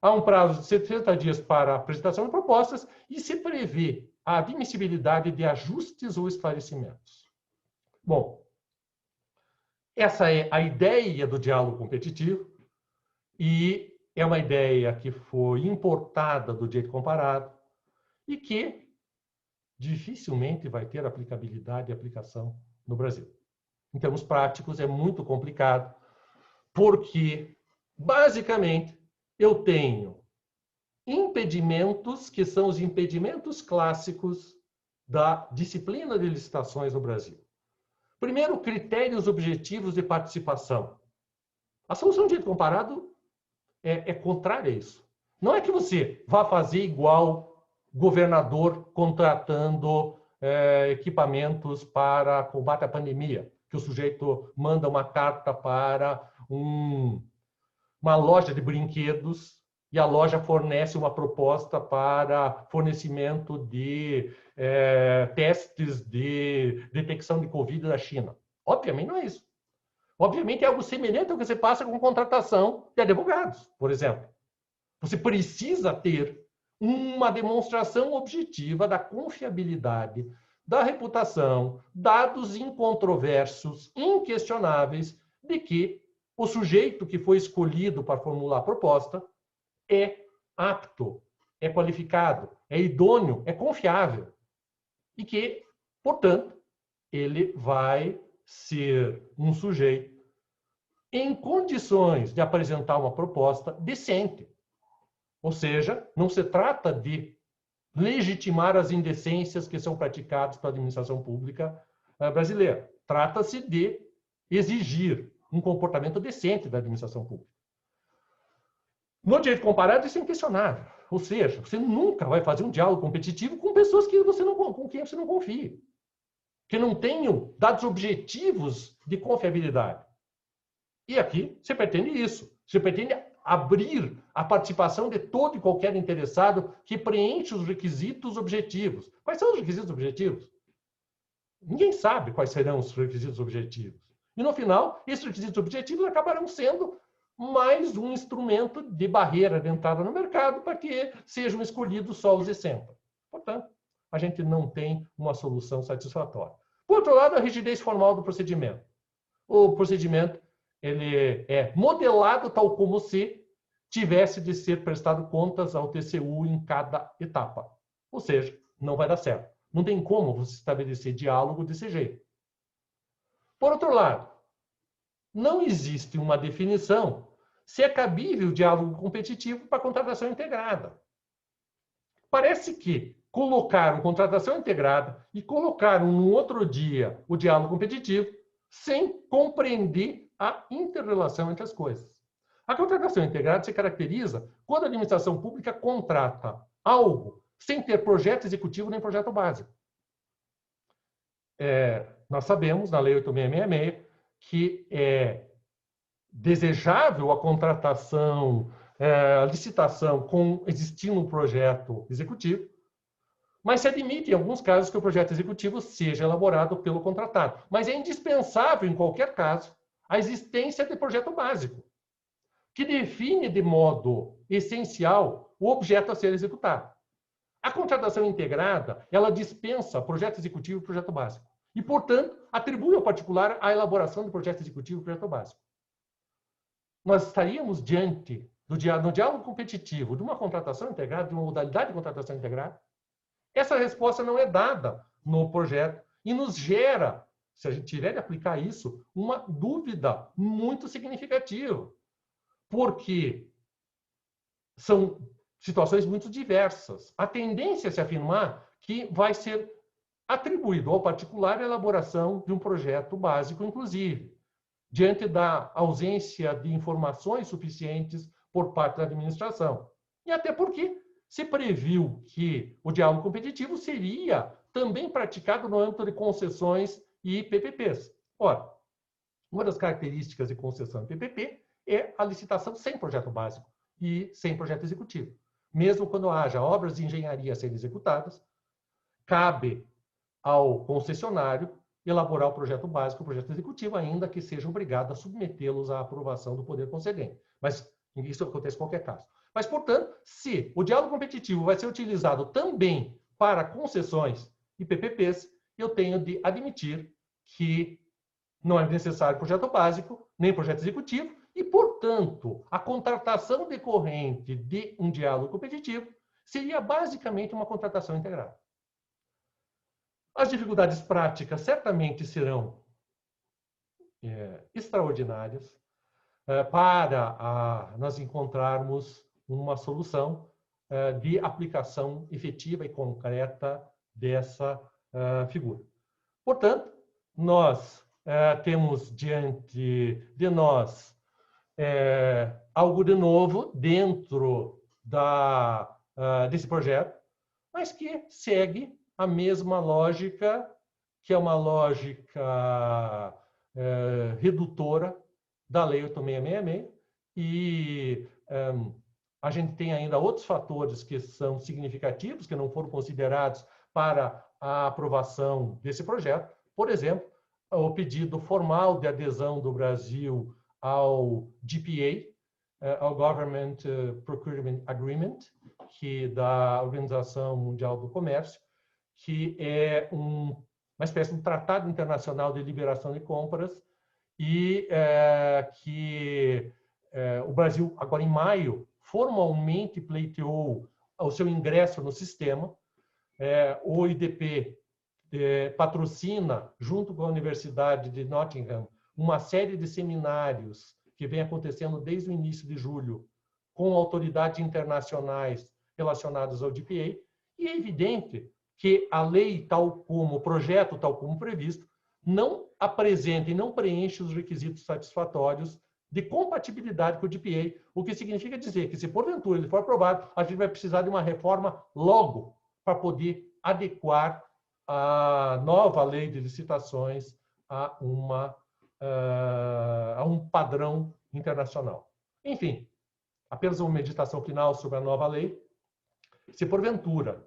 S3: Há um prazo de 70 dias para a apresentação de propostas e se prevê a admissibilidade de ajustes ou esclarecimentos. Bom, essa é a ideia do diálogo competitivo e é uma ideia que foi importada do direito comparado e que dificilmente vai ter aplicabilidade e aplicação no Brasil. Em termos práticos, é muito complicado, porque, basicamente, eu tenho impedimentos que são os impedimentos clássicos da disciplina de licitações no Brasil. Primeiro, critérios objetivos de participação. A solução de direito comparado é contrária a isso. Não é que você vá fazer igual governador contratando equipamentos para combate à pandemia, que o sujeito manda uma carta para uma loja de brinquedos e a loja fornece uma proposta para fornecimento de testes de detecção de Covid da China. Obviamente não é isso. Obviamente é algo semelhante ao que você passa com contratação de advogados, por exemplo. Você precisa ter uma demonstração objetiva da confiabilidade, da reputação, dados incontroversos, inquestionáveis, de que o sujeito que foi escolhido para formular a proposta é apto, é qualificado, é idôneo, é confiável. E que, portanto, ele vai ser um sujeito em condições de apresentar uma proposta decente. Ou seja, não se trata de legitimar as indecências que são praticadas pela administração pública brasileira. Trata-se de exigir um comportamento decente da administração pública. No direito comparado, isso é inquestionável. Ou seja, você nunca vai fazer um diálogo competitivo com pessoas com quem você não confia, que não tenham dados objetivos de confiabilidade. E aqui você pretende isso. Você pretende abrir a participação de todo e qualquer interessado que preenche os requisitos objetivos. Quais são os requisitos objetivos? Ninguém sabe quais serão os requisitos objetivos. E, no final, esses requisitos objetivos acabarão sendo mais um instrumento de barreira de entrada no mercado para que sejam escolhidos só os de sempre. Portanto, a gente não tem uma solução satisfatória. Por outro lado, a rigidez formal do procedimento. O procedimento ele é modelado tal como se tivesse de ser prestado contas ao TCU em cada etapa. Ou seja, não vai dar certo. Não tem como você estabelecer diálogo desse jeito. Por outro lado, não existe uma definição se é cabível o diálogo competitivo para contratação integrada. Parece que colocaram contratação integrada e colocaram no outro dia o diálogo competitivo sem compreender a inter-relação entre as coisas. A contratação integrada se caracteriza quando a administração pública contrata algo sem ter projeto executivo nem projeto básico. Nós sabemos, na Lei 8.666, que é desejável a contratação, a licitação existindo um projeto executivo, mas se admite, em alguns casos, que o projeto executivo seja elaborado pelo contratado. Mas é indispensável, em qualquer caso, a existência de projeto básico, que define de modo essencial o objeto a ser executado. A contratação integrada, ela dispensa projeto executivo e projeto básico. E, portanto, atribui ao particular a elaboração do projeto executivo e projeto básico. Nós estaríamos diante no diálogo competitivo de uma contratação integrada, de uma modalidade de contratação integrada. Essa resposta não é dada no projeto e nos gera, se a gente tiver de aplicar isso, uma dúvida muito significativa, porque são situações muito diversas. A tendência é se afirmar que vai ser atribuído ao particular a elaboração de um projeto básico, inclusive, diante da ausência de informações suficientes por parte da administração. E até porque se previu que o diálogo competitivo seria também praticado no âmbito de concessões e PPPs. Ora, uma das características de concessão e PPP é a licitação sem projeto básico e sem projeto executivo. Mesmo quando haja obras de engenharia a serem executadas, cabe ao concessionário elaborar o projeto básico, o projeto executivo, ainda que seja obrigado a submetê-los à aprovação do poder concedente. Mas isso acontece em qualquer caso. Mas, portanto, se o diálogo competitivo vai ser utilizado também para concessões e PPPs, eu tenho de admitir que não é necessário projeto básico, nem projeto executivo, e, portanto, a contratação decorrente de um diálogo competitivo seria basicamente uma contratação integrada. As dificuldades práticas certamente serão extraordinárias para nós encontrarmos uma solução de aplicação efetiva e concreta dessa figura. Portanto, nós temos diante de nós algo de novo dentro desse projeto, mas que segue a mesma lógica, que é uma lógica redutora da Lei 8.666, e a gente tem ainda outros fatores que são significativos, que não foram considerados para a aprovação desse projeto. Por exemplo, o pedido formal de adesão do Brasil ao GPA, ao Government Procurement Agreement, que da Organização Mundial do Comércio, que é uma espécie de tratado internacional de liberação de compras e que o Brasil, agora em maio, formalmente pleiteou o seu ingresso no sistema. O IDP patrocina, junto com a Universidade de Nottingham, uma série de seminários que vem acontecendo desde o início de julho com autoridades internacionais relacionadas ao GPA, e é evidente que a lei, tal como o projeto, tal como previsto, não apresenta e não preenche os requisitos satisfatórios de compatibilidade com o GPA, o que significa dizer que, se porventura ele for aprovado, a gente vai precisar de uma reforma logo para poder adequar a nova lei de licitações a um padrão internacional. Enfim, apenas uma meditação final sobre a nova lei. Se porventura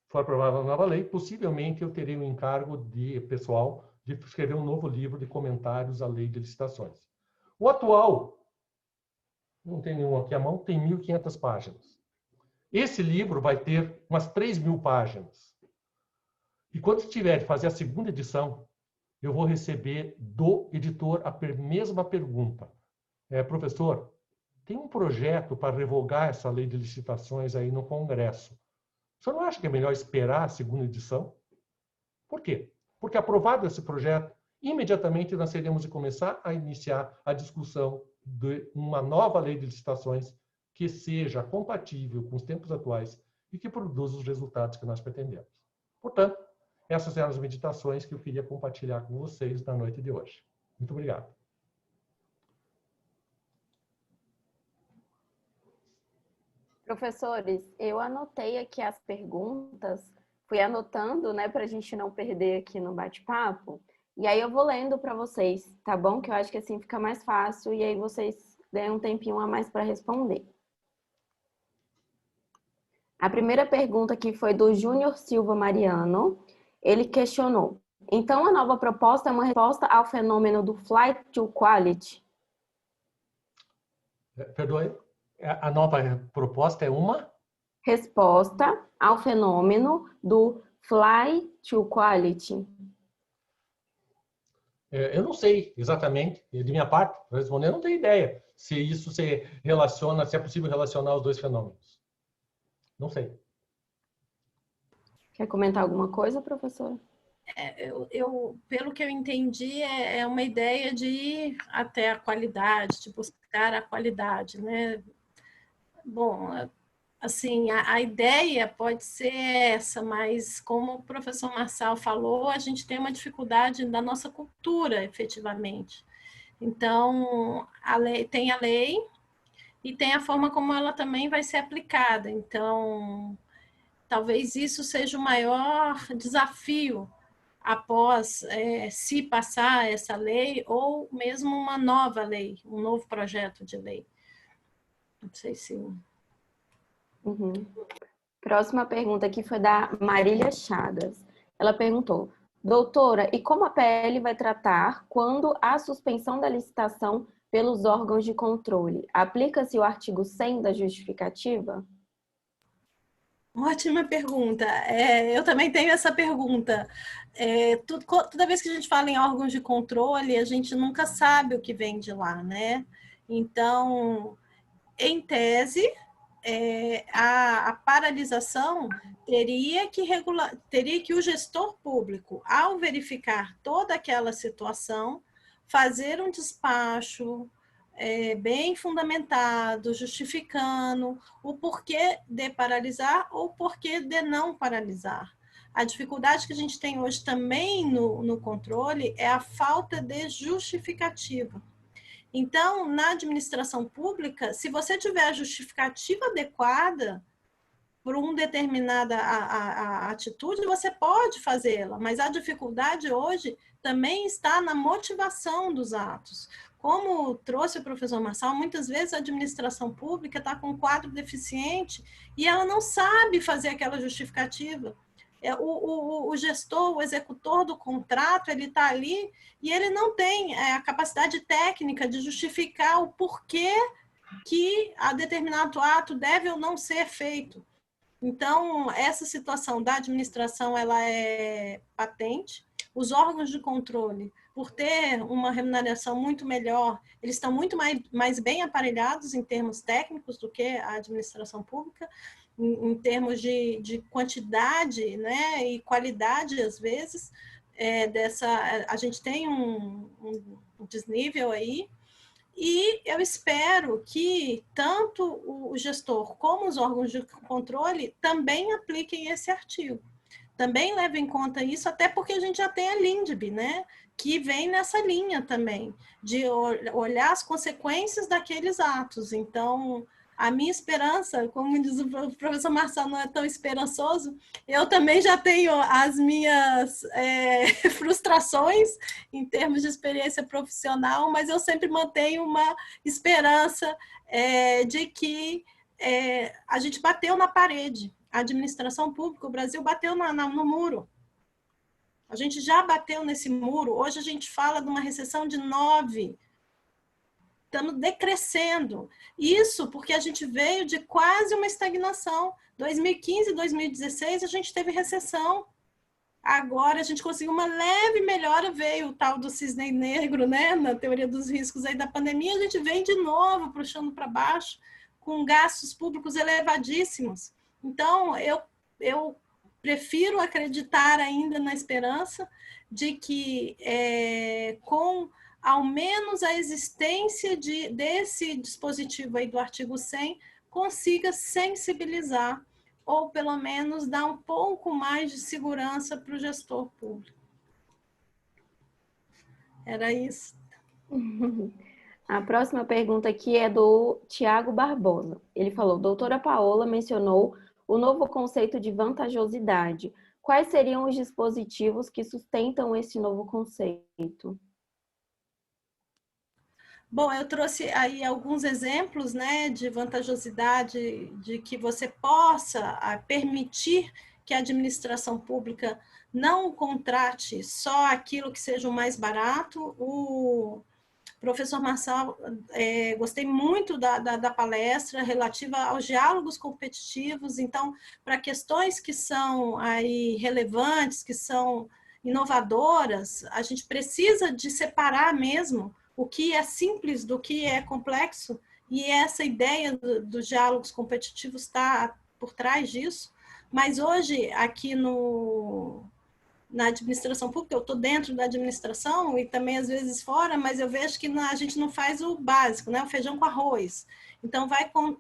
S3: for aprovada a nova lei, possivelmente eu terei o encargo pessoal de escrever um novo livro de comentários à lei de licitações. O atual, não tem nenhum aqui à mão, tem 1.500 páginas. Esse livro vai ter umas 3.000 páginas. E quando tiver de fazer a segunda edição, eu vou receber do editor a mesma pergunta. Professor, tem um projeto para revogar essa lei de licitações aí no Congresso. O senhor não acha que é melhor esperar a segunda edição? Por quê? Porque aprovado esse projeto, imediatamente nós teremos de começar a iniciar a discussão de uma nova lei de licitações que seja compatível com os tempos atuais e que produza os resultados que nós pretendemos. Portanto, essas eram as meditações que eu queria compartilhar com vocês na noite de hoje. Muito obrigado.
S1: Professores, eu anotei aqui as perguntas, fui anotando, né, para a gente não perder aqui no bate-papo, e aí eu vou lendo para vocês, tá bom? Que eu acho que assim fica mais fácil e aí vocês ganham um tempinho a mais para responder. A primeira pergunta aqui foi do Júnior Silva Mariano. Ele questionou: então a nova proposta é uma resposta ao fenômeno do flight to quality?
S3: Perdoe, a nova proposta é uma?
S1: Resposta ao fenômeno do flight to quality.
S3: Eu não sei exatamente, de minha parte, para responder, eu não tenho ideia se isso se relaciona, se é possível relacionar os dois fenômenos. Não sei.
S1: Quer comentar alguma coisa, professora?
S2: Pelo que eu entendi, é uma ideia de ir até a qualidade, de buscar a qualidade, né? Bom, assim, a ideia pode ser essa, mas como o professor Marçal falou, a gente tem uma dificuldade da nossa cultura, efetivamente. Então, tem a lei e tem a forma como ela também vai ser aplicada. Então, talvez isso seja o maior desafio após se passar essa lei ou mesmo uma nova lei, um novo projeto de lei. Não sei se...
S1: Uhum. Próxima pergunta aqui foi da Marília Chagas. Ela perguntou: doutora, e como a PL vai tratar quando há suspensão da licitação pelos órgãos de controle? Aplica-se o artigo 100 da justificativa?
S2: Ótima pergunta. Eu também tenho essa pergunta. Toda vez que a gente fala em órgãos de controle, a gente nunca sabe o que vem de lá, né? Então, em tese, a paralisação teria que o gestor público, ao verificar toda aquela situação, fazer um despacho bem fundamentado, justificando o porquê de paralisar ou o porquê de não paralisar. A dificuldade que a gente tem hoje também no controle é a falta de justificativa. Então, na administração pública, se você tiver a justificativa adequada por uma determinada atitude, você pode fazê-la, mas a dificuldade hoje também está na motivação dos atos. Como trouxe o professor Marçal, muitas vezes a administração pública está com um quadro deficiente e ela não sabe fazer aquela justificativa. O gestor, o executor do contrato, ele está ali e ele não tem a capacidade técnica de justificar o porquê que a determinado ato deve ou não ser feito. Então, essa situação da administração, ela é patente. Os órgãos de controle, por ter uma remuneração muito melhor, eles estão muito mais bem aparelhados em termos técnicos do que a administração pública, em termos de quantidade, né, e qualidade, às vezes, a gente tem um desnível aí, e eu espero que tanto o gestor como os órgãos de controle também apliquem esse artigo. Também levem em conta isso, até porque a gente já tem a LINDB, né? Que vem nessa linha também, de olhar as consequências daqueles atos. Então, a minha esperança, como diz o professor Marçal, não é tão esperançoso, eu também já tenho as minhas frustrações em termos de experiência profissional, mas eu sempre mantenho uma esperança de que a gente bateu na parede. A administração pública, o Brasil bateu no muro. A gente já bateu nesse muro. Hoje a gente fala de uma recessão de 9%. Estamos decrescendo. Isso porque a gente veio de quase uma estagnação. 2015, 2016, a gente teve recessão. Agora a gente conseguiu uma leve melhora, veio o tal do cisne negro, né? Na teoria dos riscos aí da pandemia, a gente vem de novo puxando para baixo, com gastos públicos elevadíssimos. Então, eu prefiro acreditar ainda na esperança de que, com ao menos a existência desse dispositivo aí do artigo 100, consiga sensibilizar, ou pelo menos dar um pouco mais de segurança para o gestor público. Era isso.
S1: A próxima pergunta aqui é do Tiago Barbosa. Ele falou: doutora Paola mencionou o novo conceito de vantajosidade. Quais seriam os dispositivos que sustentam esse novo conceito?
S2: Bom, eu trouxe aí alguns exemplos, né, de vantajosidade, de que você possa permitir que a administração pública não contrate só aquilo que seja o mais barato. O professor Marçal, gostei muito da palestra relativa aos diálogos competitivos. Então, para questões que são aí relevantes, que são inovadoras, a gente precisa de separar mesmo o que é simples do que é complexo, e essa ideia dos diálogos competitivos está por trás disso. Mas hoje, aqui na administração pública, eu estou dentro da administração e também às vezes fora, mas eu vejo que a gente não faz o básico, né? O feijão com arroz. Então,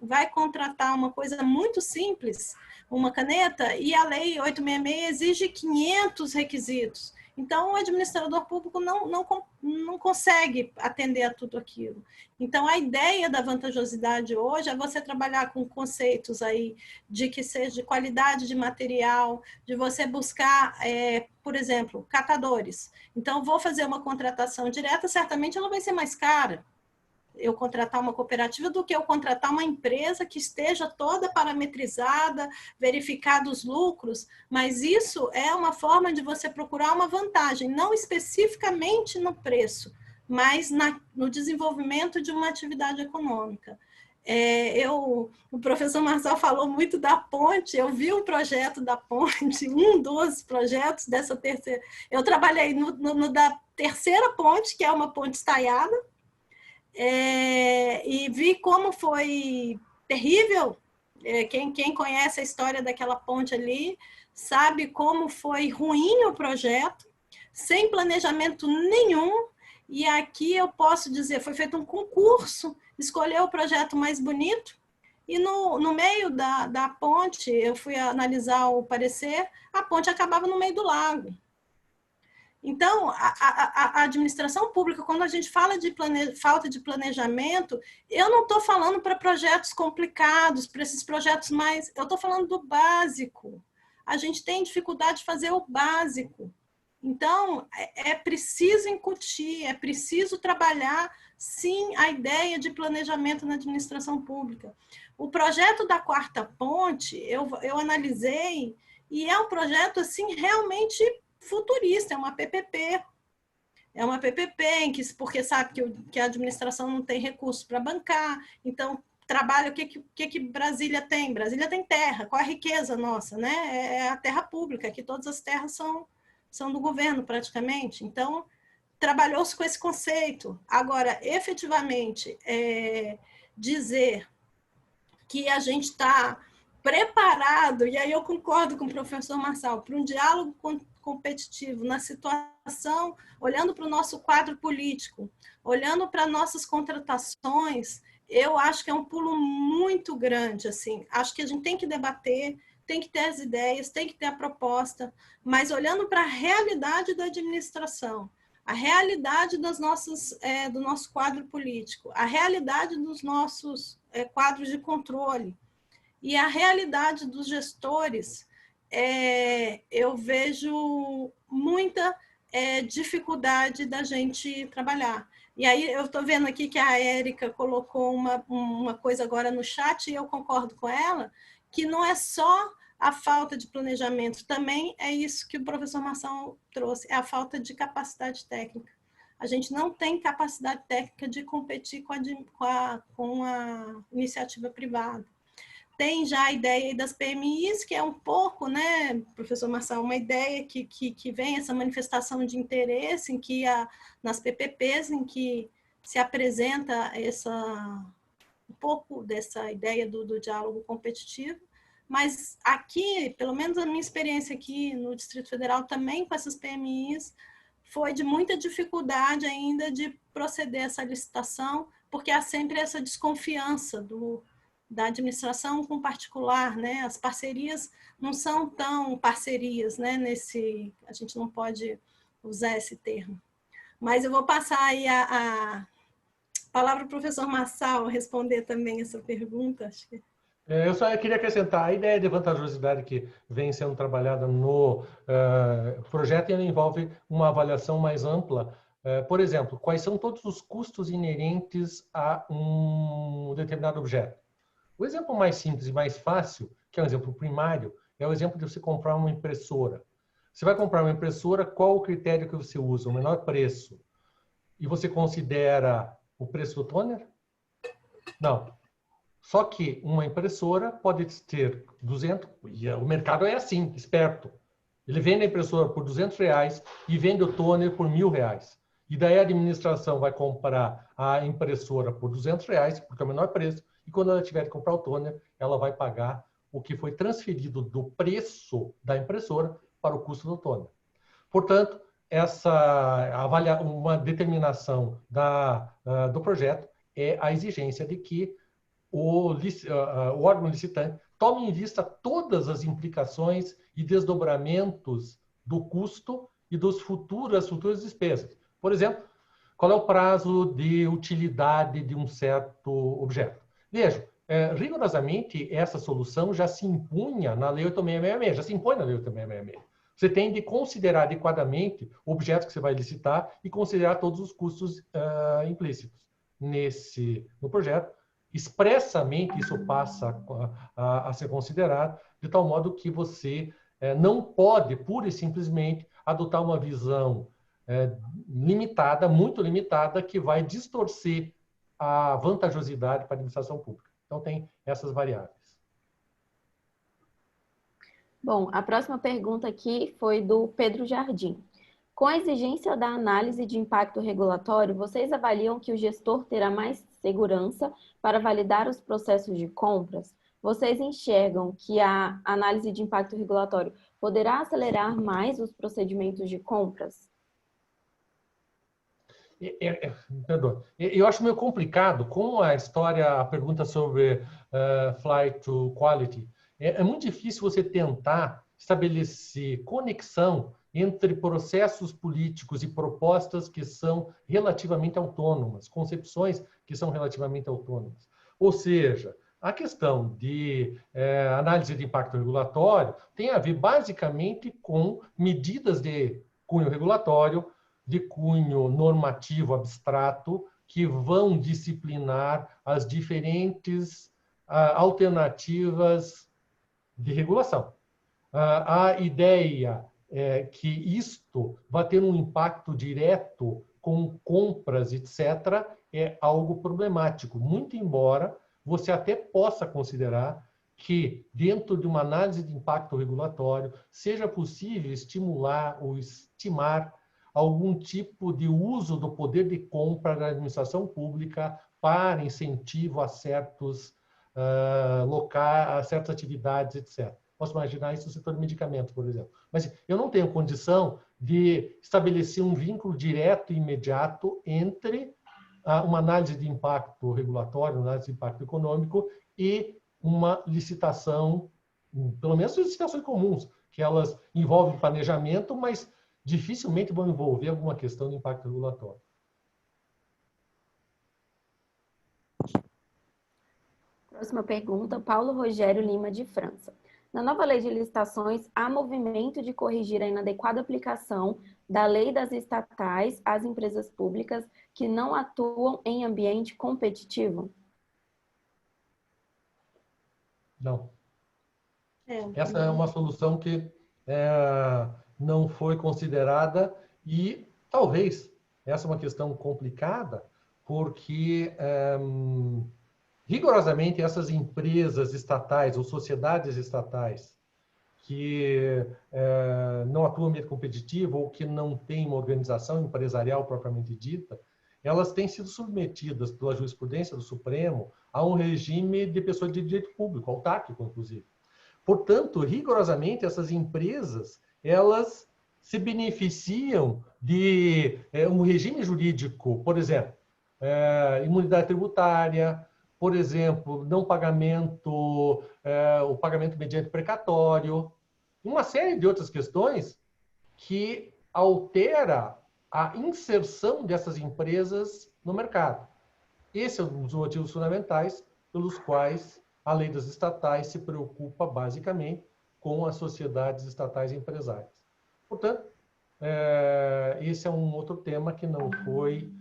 S2: vai contratar uma coisa muito simples, uma caneta, e a lei 866 exige 500 requisitos. Então, o administrador público não consegue atender a tudo aquilo. Então, a ideia da vantajosidade hoje é você trabalhar com conceitos aí de que seja de qualidade de material, de você buscar, por exemplo, catadores. Então, vou fazer uma contratação direta, certamente ela vai ser mais cara, eu contratar uma cooperativa, do que eu contratar uma empresa que esteja toda parametrizada, verificados os lucros, mas isso é uma forma de você procurar uma vantagem, não especificamente no preço, mas no desenvolvimento de uma atividade econômica. O professor Marçal falou muito da ponte, eu vi um projeto da ponte, um dos projetos dessa terceira, eu trabalhei no da terceira ponte, que é uma ponte estaiada, e vi como foi terrível. Quem conhece a história daquela ponte ali sabe como foi ruim o projeto, sem planejamento nenhum. E aqui eu posso dizer, foi feito um concurso, escolheu o projeto mais bonito, e no meio da ponte, eu fui analisar o parecer, a ponte acabava no meio do lago. Então, a administração pública, quando a gente fala de falta de planejamento, eu não estou falando para projetos complicados, para esses projetos mais... Eu estou falando do básico. A gente tem dificuldade de fazer o básico. Então, é preciso incutir, é preciso trabalhar, sim, a ideia de planejamento na administração pública. O projeto da quarta ponte, eu analisei, e é um projeto, assim, realmente futurista, é uma PPP. É uma PPP, porque sabe que a administração não tem recursos para bancar, então trabalha, o que Brasília tem? Brasília tem terra, qual é a riqueza nossa, né? É a terra pública, que todas as terras são do governo praticamente. Então, trabalhou-se com esse conceito. Agora, efetivamente, dizer que a gente está preparado, e aí eu concordo com o professor Marçal, para um diálogo competitivo na situação, olhando para o nosso quadro político, olhando para nossas contratações, eu acho que é um pulo muito grande, assim. Acho que a gente tem que debater, tem que ter as ideias, tem que ter a proposta, mas olhando para a realidade da administração, a realidade do nosso quadro político, a realidade dos nossos quadros de controle e a realidade dos gestores, eu vejo muita dificuldade da gente trabalhar. E aí eu estou vendo aqui que a Érica colocou uma coisa agora no chat, e eu concordo com ela, que não é só a falta de planejamento, também é isso que o professor Marçal trouxe, é a falta de capacidade técnica. A gente não tem capacidade técnica de competir com a iniciativa privada. tem já a ideia das PMIs, que é um pouco, né, professor Marçal, uma ideia que vem essa manifestação de interesse, em que nas PPPs, em que se apresenta um pouco dessa ideia do diálogo competitivo, mas aqui, pelo menos a minha experiência aqui no Distrito Federal, também com essas PMIs, foi de muita dificuldade ainda de proceder essa licitação, porque há sempre essa desconfiança da administração com o particular, né? As parcerias não são tão parcerias, né? A gente não pode usar esse termo. Mas eu vou passar aí a palavra para o professor Marçal responder também essa pergunta. Acho que...
S3: Eu só queria acrescentar, a ideia de vantajosidade que vem sendo trabalhada no projeto, ela envolve uma avaliação mais ampla. Por exemplo, quais são todos os custos inerentes a um determinado objeto? O exemplo mais simples e mais fácil, que é um exemplo primário, é o exemplo de você comprar uma impressora. Você vai comprar uma impressora, qual o critério que você usa? O menor preço. E você considera o preço do toner? Não. Só que uma impressora pode ter 200, e o mercado é assim, esperto. Ele vende a impressora por R$200 e vende o toner por R$1.000. E daí a administração vai comprar a impressora por R$200, porque é o menor preço, e quando ela tiver que comprar o toner, ela vai pagar o que foi transferido do preço da impressora para o custo do toner. Portanto, uma determinação do projeto é a exigência de que o órgão licitante tome em vista todas as implicações e desdobramentos do custo e das futuras despesas. Por exemplo, qual é o prazo de utilidade de um certo objeto? Vejam, rigorosamente, essa solução já se impunha na Lei 8666, já se impõe na Lei 8666. Você tem de considerar adequadamente o objeto que você vai licitar e considerar todos os custos implícitos no projeto. Expressamente, isso passa a ser considerado, de tal modo que você não pode, pura e simplesmente, adotar uma visão limitada, muito limitada, que vai distorcer a vantajosidade para a administração pública. Então, tem essas variáveis.
S1: Bom, a próxima pergunta aqui foi do Pedro Jardim. Com a exigência da análise de impacto regulatório, vocês avaliam que o gestor terá mais segurança para validar os processos de compras? Vocês enxergam que a análise de impacto regulatório poderá acelerar mais os procedimentos de compras?
S3: Perdão. Eu acho meio complicado, como a pergunta sobre flight to quality, é muito difícil você tentar estabelecer conexão entre processos políticos e propostas que são relativamente autônomas, concepções que são relativamente autônomas. Ou seja, a questão de análise de impacto regulatório tem a ver basicamente com medidas de cunho regulatório, de cunho normativo abstrato, que vão disciplinar as diferentes alternativas de regulação. A ideia é que isto vai ter um impacto direto com compras, etc., é algo problemático, muito embora você até possa considerar que, dentro de uma análise de impacto regulatório, seja possível estimular ou estimar algum tipo de uso do poder de compra da administração pública para incentivo a certos locais, a certas atividades, etc. Posso imaginar isso no setor de medicamentos, por exemplo. Mas eu não tenho condição de estabelecer um vínculo direto e imediato entre uma análise de impacto regulatório, uma análise de impacto econômico e uma licitação, pelo menos licitações comuns, que elas envolvem planejamento, mas dificilmente vão envolver alguma questão de impacto regulatório.
S1: Próxima pergunta, Paulo Rogério Lima, de França. Na nova lei de licitações, há movimento de corrigir a inadequada aplicação da lei das estatais às empresas públicas que não atuam em ambiente competitivo?
S3: Não. Essa é uma solução que não foi considerada e talvez essa é uma questão complicada porque rigorosamente, essas empresas estatais ou sociedades estatais que não atuam no meio competitivo ou que não têm uma organização empresarial propriamente dita, elas têm sido submetidas pela jurisprudência do Supremo a um regime de pessoa de direito público, autárquico, inclusive. Portanto, rigorosamente, essas empresas, elas se beneficiam de um regime jurídico, por exemplo, imunidade tributária, por exemplo, não pagamento, o pagamento mediante precatório, uma série de outras questões que altera a inserção dessas empresas no mercado. Esse é um dos motivos fundamentais pelos quais a lei das estatais se preocupa basicamente com as sociedades estatais empresárias. Portanto, esse é um outro tema que não foi,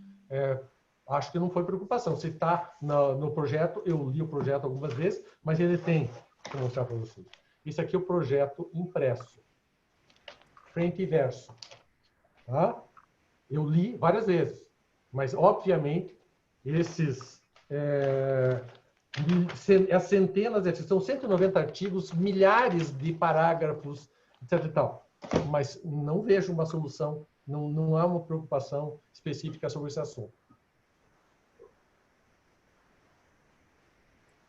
S3: acho que não foi preocupação. Se está no projeto, eu li o projeto algumas vezes, mas ele tem, vou mostrar para vocês. Esse aqui é o projeto impresso, frente e verso. Tá? Eu li várias vezes, mas, obviamente, esses as centenas, são 190 artigos, milhares de parágrafos, etc. E tal. Mas não vejo uma solução, não há uma preocupação específica sobre esse assunto.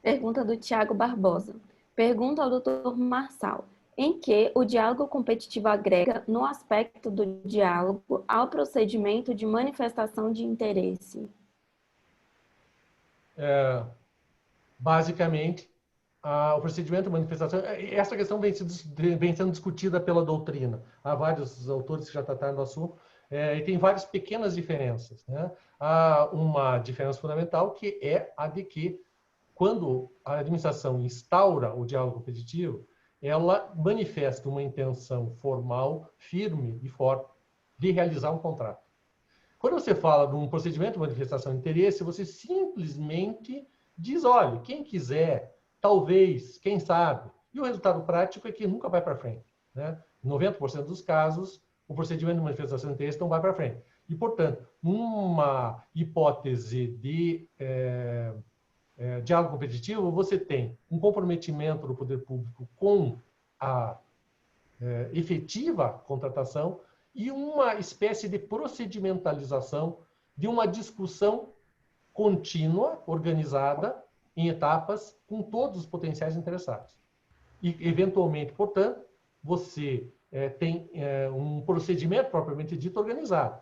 S1: Pergunta do Tiago Barbosa. Pergunta ao Dr. Marçal. Em que o diálogo competitivo agrega, no aspecto do diálogo, ao procedimento de manifestação de interesse?
S3: Basicamente, o procedimento de manifestação, essa questão vem sendo discutida pela doutrina. Há vários autores que já trataram do assunto, e tem várias pequenas diferenças, né? Há uma diferença fundamental, que é a de que, quando a administração instaura o diálogo competitivo, ela manifesta uma intenção formal, firme e forte de realizar um contrato. Quando você fala de um procedimento de manifestação de interesse, você simplesmente diz, olha, quem quiser, talvez, quem sabe. E o resultado prático é que nunca vai para frente, né? Em 90% dos casos, o procedimento de manifestação de interesse não vai para frente. E, portanto, numa hipótese de diálogo competitivo, você tem um comprometimento do poder público com a efetiva contratação e uma espécie de procedimentalização de uma discussão contínua, organizada, em etapas, com todos os potenciais interessados. E, eventualmente, portanto, você tem um procedimento propriamente dito organizado.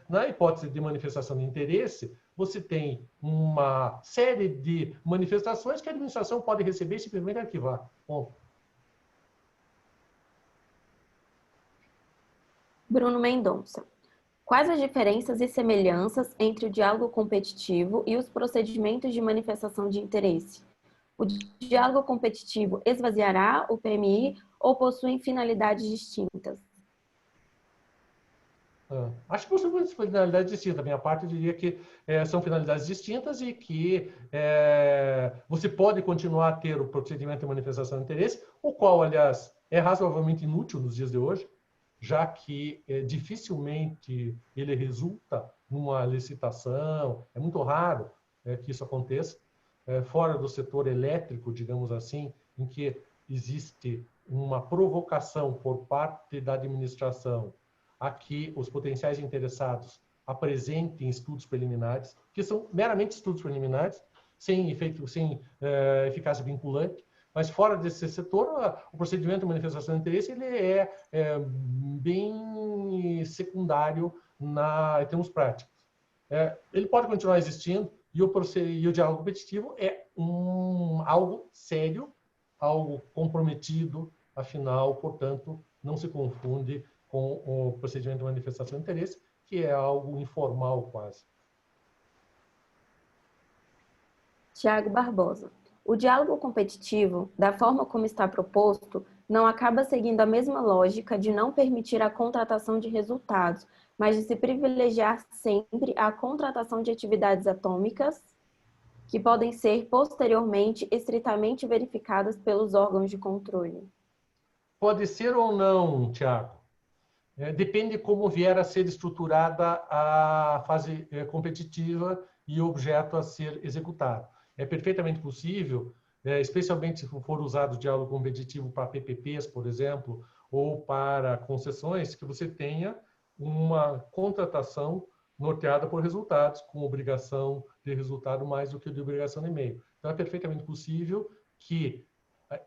S3: Na hipótese de manifestação de interesse, você tem uma série de manifestações que a administração pode receber e simplesmente arquivar. Bom.
S1: Bruno Mendonça. Quais as diferenças e semelhanças entre o diálogo competitivo e os procedimentos de manifestação de interesse? O diálogo competitivo esvaziará o PMI ou possuem finalidades distintas?
S3: Acho que possuem finalidades distintas. Da minha parte, eu diria que são finalidades distintas e que você pode continuar a ter o procedimento de manifestação de interesse, o qual, aliás, é razoavelmente inútil nos dias de hoje, já que dificilmente ele resulta numa licitação, é muito raro que isso aconteça, fora do setor elétrico, digamos assim, em que existe uma provocação por parte da administração a que os potenciais interessados apresentem estudos preliminares, que são meramente estudos preliminares, sem eficácia vinculante. Mas fora desse setor, o procedimento de manifestação de interesse ele é bem secundário em termos práticos. Ele pode continuar existindo e o diálogo competitivo é algo sério, algo comprometido, afinal, portanto, não se confunde com o procedimento de manifestação de interesse, que é algo informal quase.
S1: Tiago Barbosa. O diálogo competitivo, da forma como está proposto, não acaba seguindo a mesma lógica de não permitir a contratação de resultados, mas de se privilegiar sempre a contratação de atividades atômicas, que podem ser posteriormente estritamente verificadas pelos órgãos de controle.
S3: Pode ser ou não, Tiago. Depende como vier a ser estruturada a fase competitiva e o objeto a ser executado. é perfeitamente possível, especialmente se for usado o diálogo competitivo para PPPs, por exemplo, ou para concessões, que você tenha uma contratação norteada por resultados, com obrigação de resultado mais do que de obrigação de e-mail. Então, é perfeitamente possível que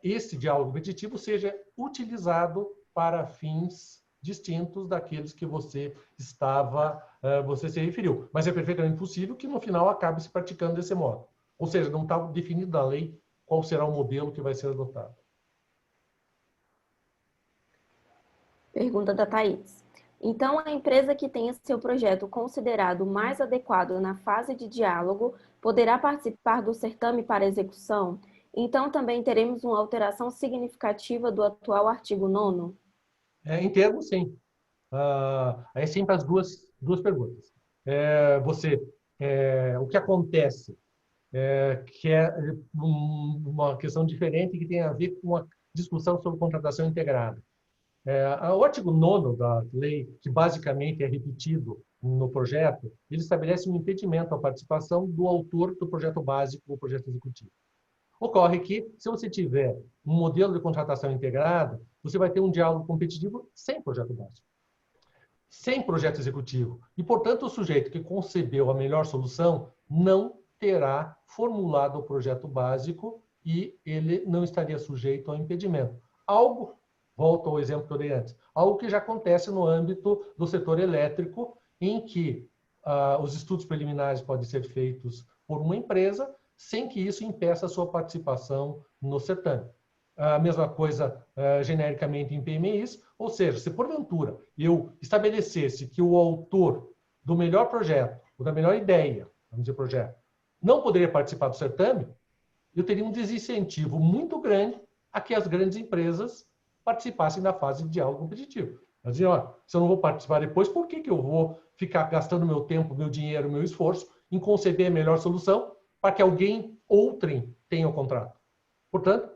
S3: esse diálogo competitivo seja utilizado para fins distintos daqueles que você se referiu. Mas é perfeitamente possível que no final acabe se praticando desse modo. Ou seja, não está definido na lei qual será o modelo que vai ser adotado.
S1: Pergunta da Thaís. Então, a empresa que tenha seu projeto considerado mais adequado na fase de diálogo poderá participar do certame para execução? Então, também teremos uma alteração significativa do atual artigo 9º?
S3: Em termos, sim. Aí sempre as duas perguntas. O que acontece, que é uma questão diferente que tem a ver com a discussão sobre contratação integrada. O artigo 9º da lei, que basicamente é repetido no projeto, ele estabelece um impedimento à participação do autor do projeto básico ou projeto executivo. Ocorre que, se você tiver um modelo de contratação integrada, você vai ter um diálogo competitivo sem projeto básico, sem projeto executivo. E, portanto, o sujeito que concebeu a melhor solução não terá formulado o projeto básico e ele não estaria sujeito ao impedimento. Volto ao exemplo que eu dei antes, algo que já acontece no âmbito do setor elétrico, em que os estudos preliminares podem ser feitos por uma empresa, sem que isso impeça a sua participação no certame. A mesma coisa genericamente em PMIs, ou seja, se porventura eu estabelecesse que o autor do melhor projeto, ou da melhor ideia, vamos dizer projeto, não poderia participar do certame, eu teria um desincentivo muito grande a que as grandes empresas participassem da fase de diálogo competitivo. Elas diziam, olha, se eu não vou participar depois, por que eu vou ficar gastando meu tempo, meu dinheiro, meu esforço em conceber a melhor solução para que outrem tenha o contrato? Portanto,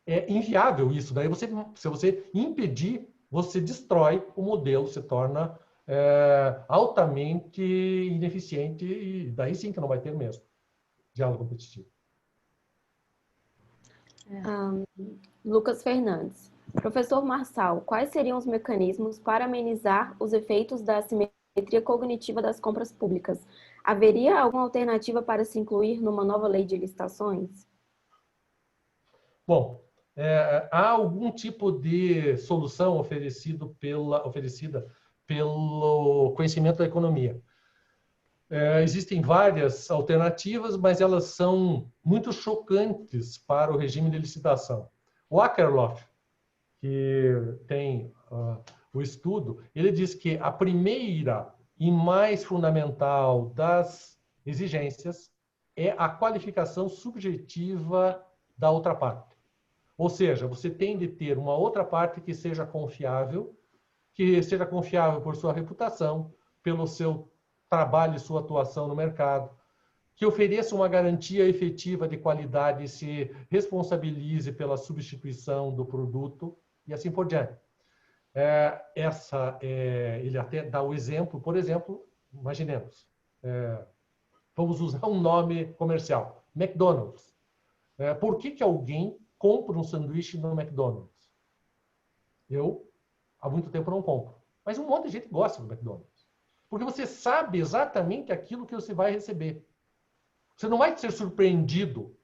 S3: é inviável isso. Daí, se você impedir, você destrói o modelo, se torna altamente ineficiente e daí sim que não vai ter mesmo diálogo competitivo.
S1: Lucas Fernandes. Professor Marçal, quais seriam os mecanismos para amenizar os efeitos da assimetria cognitiva das compras públicas? Haveria alguma alternativa para se incluir numa nova lei de licitações?
S3: Bom, há algum tipo de solução oferecida pelo conhecimento da economia. Existem várias alternativas, mas elas são muito chocantes para o regime de licitação. O Akerlof, que tem o estudo, ele diz que a primeira e mais fundamental das exigências é a qualificação subjetiva da outra parte. Ou seja, você tem de ter uma outra parte que seja confiável por sua reputação, pelo seu trabalho e sua atuação no mercado, que ofereça uma garantia efetiva de qualidade e se responsabilize pela substituição do produto e assim por diante. Ele até dá o exemplo, por exemplo, imaginemos, vamos usar um nome comercial, McDonald's. Por que alguém compra um sanduíche no McDonald's? Eu, há muito tempo, não compro. Mas um monte de gente gosta do McDonald's. Porque você sabe exatamente aquilo que você vai receber. Você não vai ser surpreendido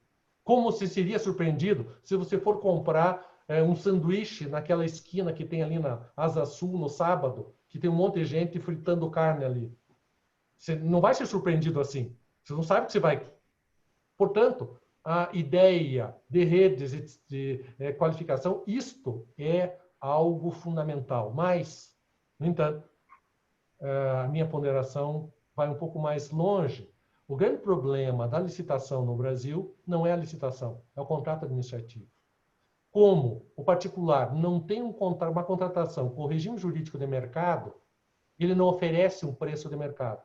S3: como você seria surpreendido se você for comprar um sanduíche naquela esquina que tem ali na Asa Sul no sábado, que tem um monte de gente fritando carne ali. Você não vai ser surpreendido assim. Você não sabe o que você vai... Portanto, a ideia de redes de qualificação, isto é algo fundamental. Mas, no entanto, a minha ponderação vai um pouco mais longe. O grande problema da licitação no Brasil não é a licitação, é o contrato administrativo. Como o particular não tem uma contratação com o regime jurídico de mercado, ele não oferece um preço de mercado.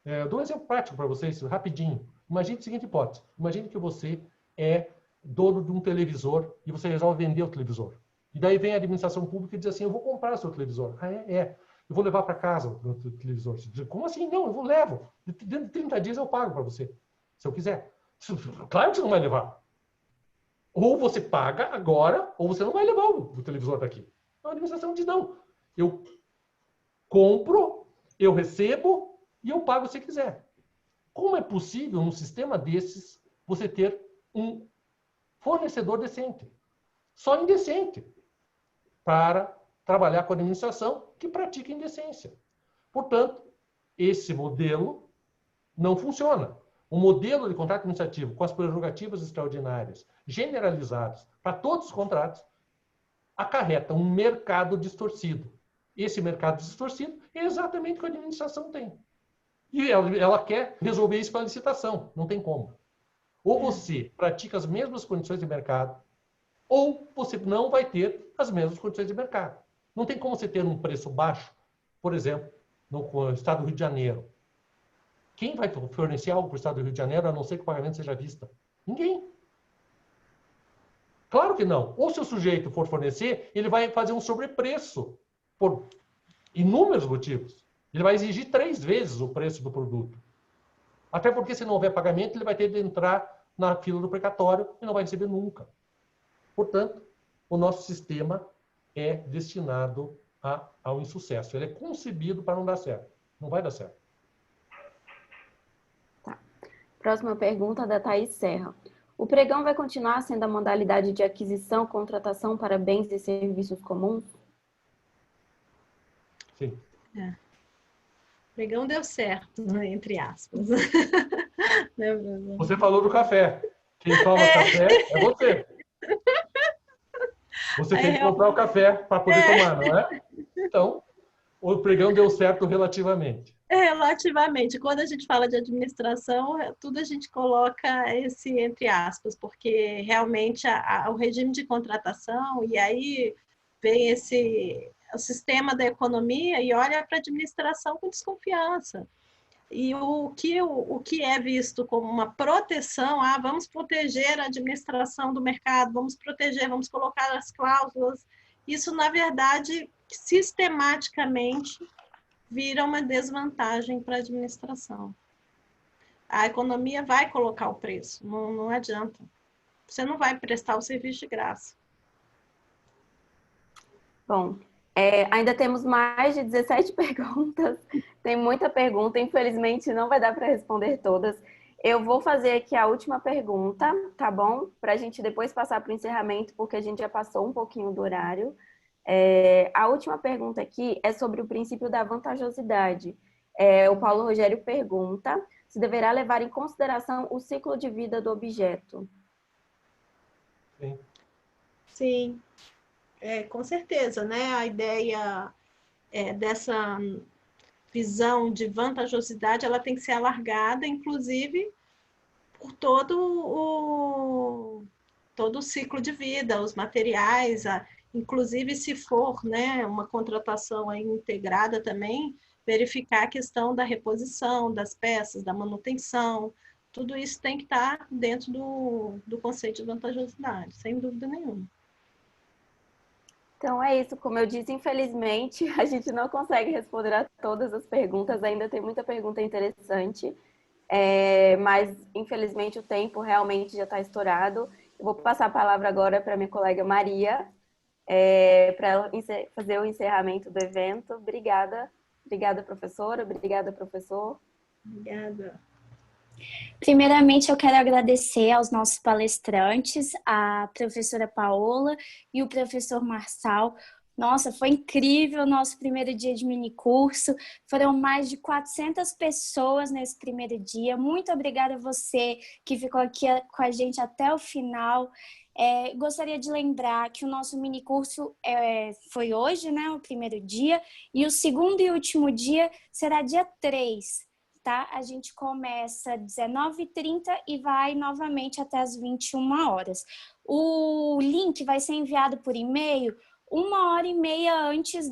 S3: Eu dou um exemplo prático para vocês, rapidinho. Imagine a seguinte hipótese. Imagine que você é dono de um televisor e você resolve vender o televisor. E daí vem a administração pública e diz assim, eu vou comprar o seu televisor. Eu vou levar para casa o televisor. Você diz, como assim? Não, eu levo. Dentro de 30 dias eu pago para você. se eu quiser. Claro que você não vai levar. Ou você paga agora, ou você não vai levar o televisor daqui. A administração diz, não, eu compro, eu recebo e eu pago se quiser. Como é possível, num sistema desses, você ter um fornecedor decente? Só indecente para trabalhar com a administração que pratica indecência. Portanto, esse modelo não funciona. O modelo de contrato administrativo com as prerrogativas extraordinárias generalizadas para todos os contratos acarreta um mercado distorcido. Esse mercado distorcido é exatamente o que a administração tem. E ela quer resolver isso com a licitação. Não tem como. Ou você pratica as mesmas condições de mercado, ou você não vai ter as mesmas condições de mercado. Não tem como você ter um preço baixo, por exemplo, no estado do Rio de Janeiro. Quem vai fornecer algo para o estado do Rio de Janeiro, a não ser que o pagamento seja à vista? Ninguém. Claro que não. Ou se o sujeito for fornecer, ele vai fazer um sobrepreço, por inúmeros motivos. Ele vai exigir 3 vezes o preço do produto. Até porque, se não houver pagamento, ele vai ter de entrar na fila do precatório e não vai receber nunca. Portanto, o nosso sistema é destinado ao insucesso. Ele é concebido para não dar certo. Não vai dar certo.
S1: Tá. Próxima pergunta da Thaís Serra. O pregão vai continuar sendo a modalidade de aquisição, contratação para bens e serviços comuns?
S3: Sim.
S2: O pregão deu certo, né, entre aspas.
S3: Você falou do café. Quem toma café é você. Você tem que comprar o café para poder tomar, não é? Então, o pregão deu certo relativamente.
S2: Relativamente. Quando a gente fala de administração, tudo a gente coloca esse entre aspas, porque realmente o regime de contratação, e aí vem o sistema da economia e olha para a administração com desconfiança. E o que é visto como uma proteção, vamos proteger a administração do mercado, vamos proteger, vamos colocar as cláusulas, isso, na verdade, sistematicamente vira uma desvantagem para a administração. A economia vai colocar o preço, não adianta. Você não vai prestar o serviço de graça.
S1: Bom, ainda temos mais de 17 perguntas. Tem muita pergunta, infelizmente não vai dar para responder todas. Eu vou fazer aqui a última pergunta, tá bom? Para a gente depois passar para o encerramento, porque a gente já passou um pouquinho do horário. A última pergunta aqui é sobre o princípio da vantajosidade. O Paulo Rogério pergunta se deverá levar em consideração o ciclo de vida do objeto.
S3: Sim.
S2: Sim, com certeza, né? A ideia dessa visão de vantajosidade, ela tem que ser alargada, inclusive, por todo o ciclo de vida, os materiais, inclusive se for, né, uma contratação aí integrada também, verificar a questão da reposição das peças, da manutenção, tudo isso tem que estar dentro do conceito de vantajosidade, sem dúvida nenhuma.
S1: Então é isso, como eu disse, infelizmente a gente não consegue responder a todas as perguntas, ainda tem muita pergunta interessante, mas infelizmente o tempo realmente já está estourado. Eu vou passar a palavra agora para minha colega Maria, para ela fazer o encerramento do evento. Obrigada, professora, obrigada, professor.
S2: Obrigada.
S4: Primeiramente, eu quero agradecer aos nossos palestrantes, a professora Paola e o professor Marçal. Nossa, foi incrível o nosso primeiro dia de minicurso. Foram mais de 400 pessoas nesse primeiro dia. Muito obrigada a você que ficou aqui com a gente até o final. Gostaria de lembrar que o nosso minicurso foi hoje, né, o primeiro dia, e o segundo e último dia será dia 3. Tá? A gente começa às 19h30 e vai novamente até as 21 horas. O link vai ser enviado por e-mail 1h30 antes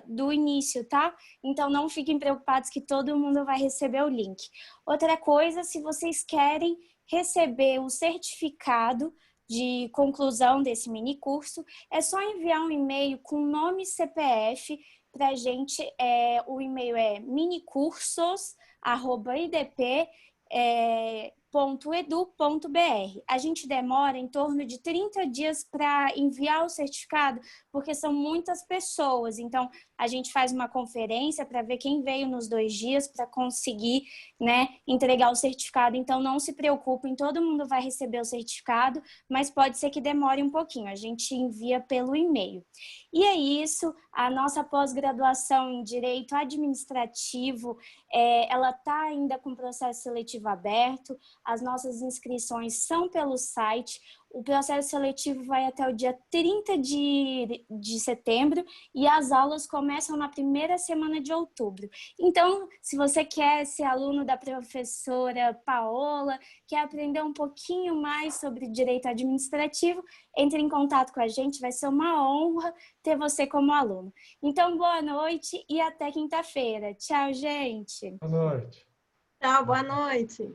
S4: do início, tá? Então não fiquem preocupados que todo mundo vai receber o link. Outra coisa, se vocês querem receber o certificado de conclusão desse minicurso, é só enviar um e-mail com nome e CPF para a gente. O e-mail é minicursos@idp A gente demora em torno de 30 dias para enviar o certificado, porque são muitas pessoas. Então, a gente faz uma conferência para ver quem veio nos 2 dias para conseguir, né, entregar o certificado. Então, não se preocupem, todo mundo vai receber o certificado, mas pode ser que demore um pouquinho. A gente envia pelo e-mail. E é isso, a nossa pós-graduação em Direito Administrativo, ela está ainda com processo seletivo aberto, as nossas inscrições são pelo site, o processo seletivo vai até o dia 30 de setembro e as aulas começam na primeira semana de outubro. Então, se você quer ser aluno da professora Paola, quer aprender um pouquinho mais sobre direito administrativo, entre em contato com a gente, vai ser uma honra ter você como aluno. Então, boa noite e até quinta-feira. Tchau, gente!
S3: Boa noite.
S2: Tchau, boa noite.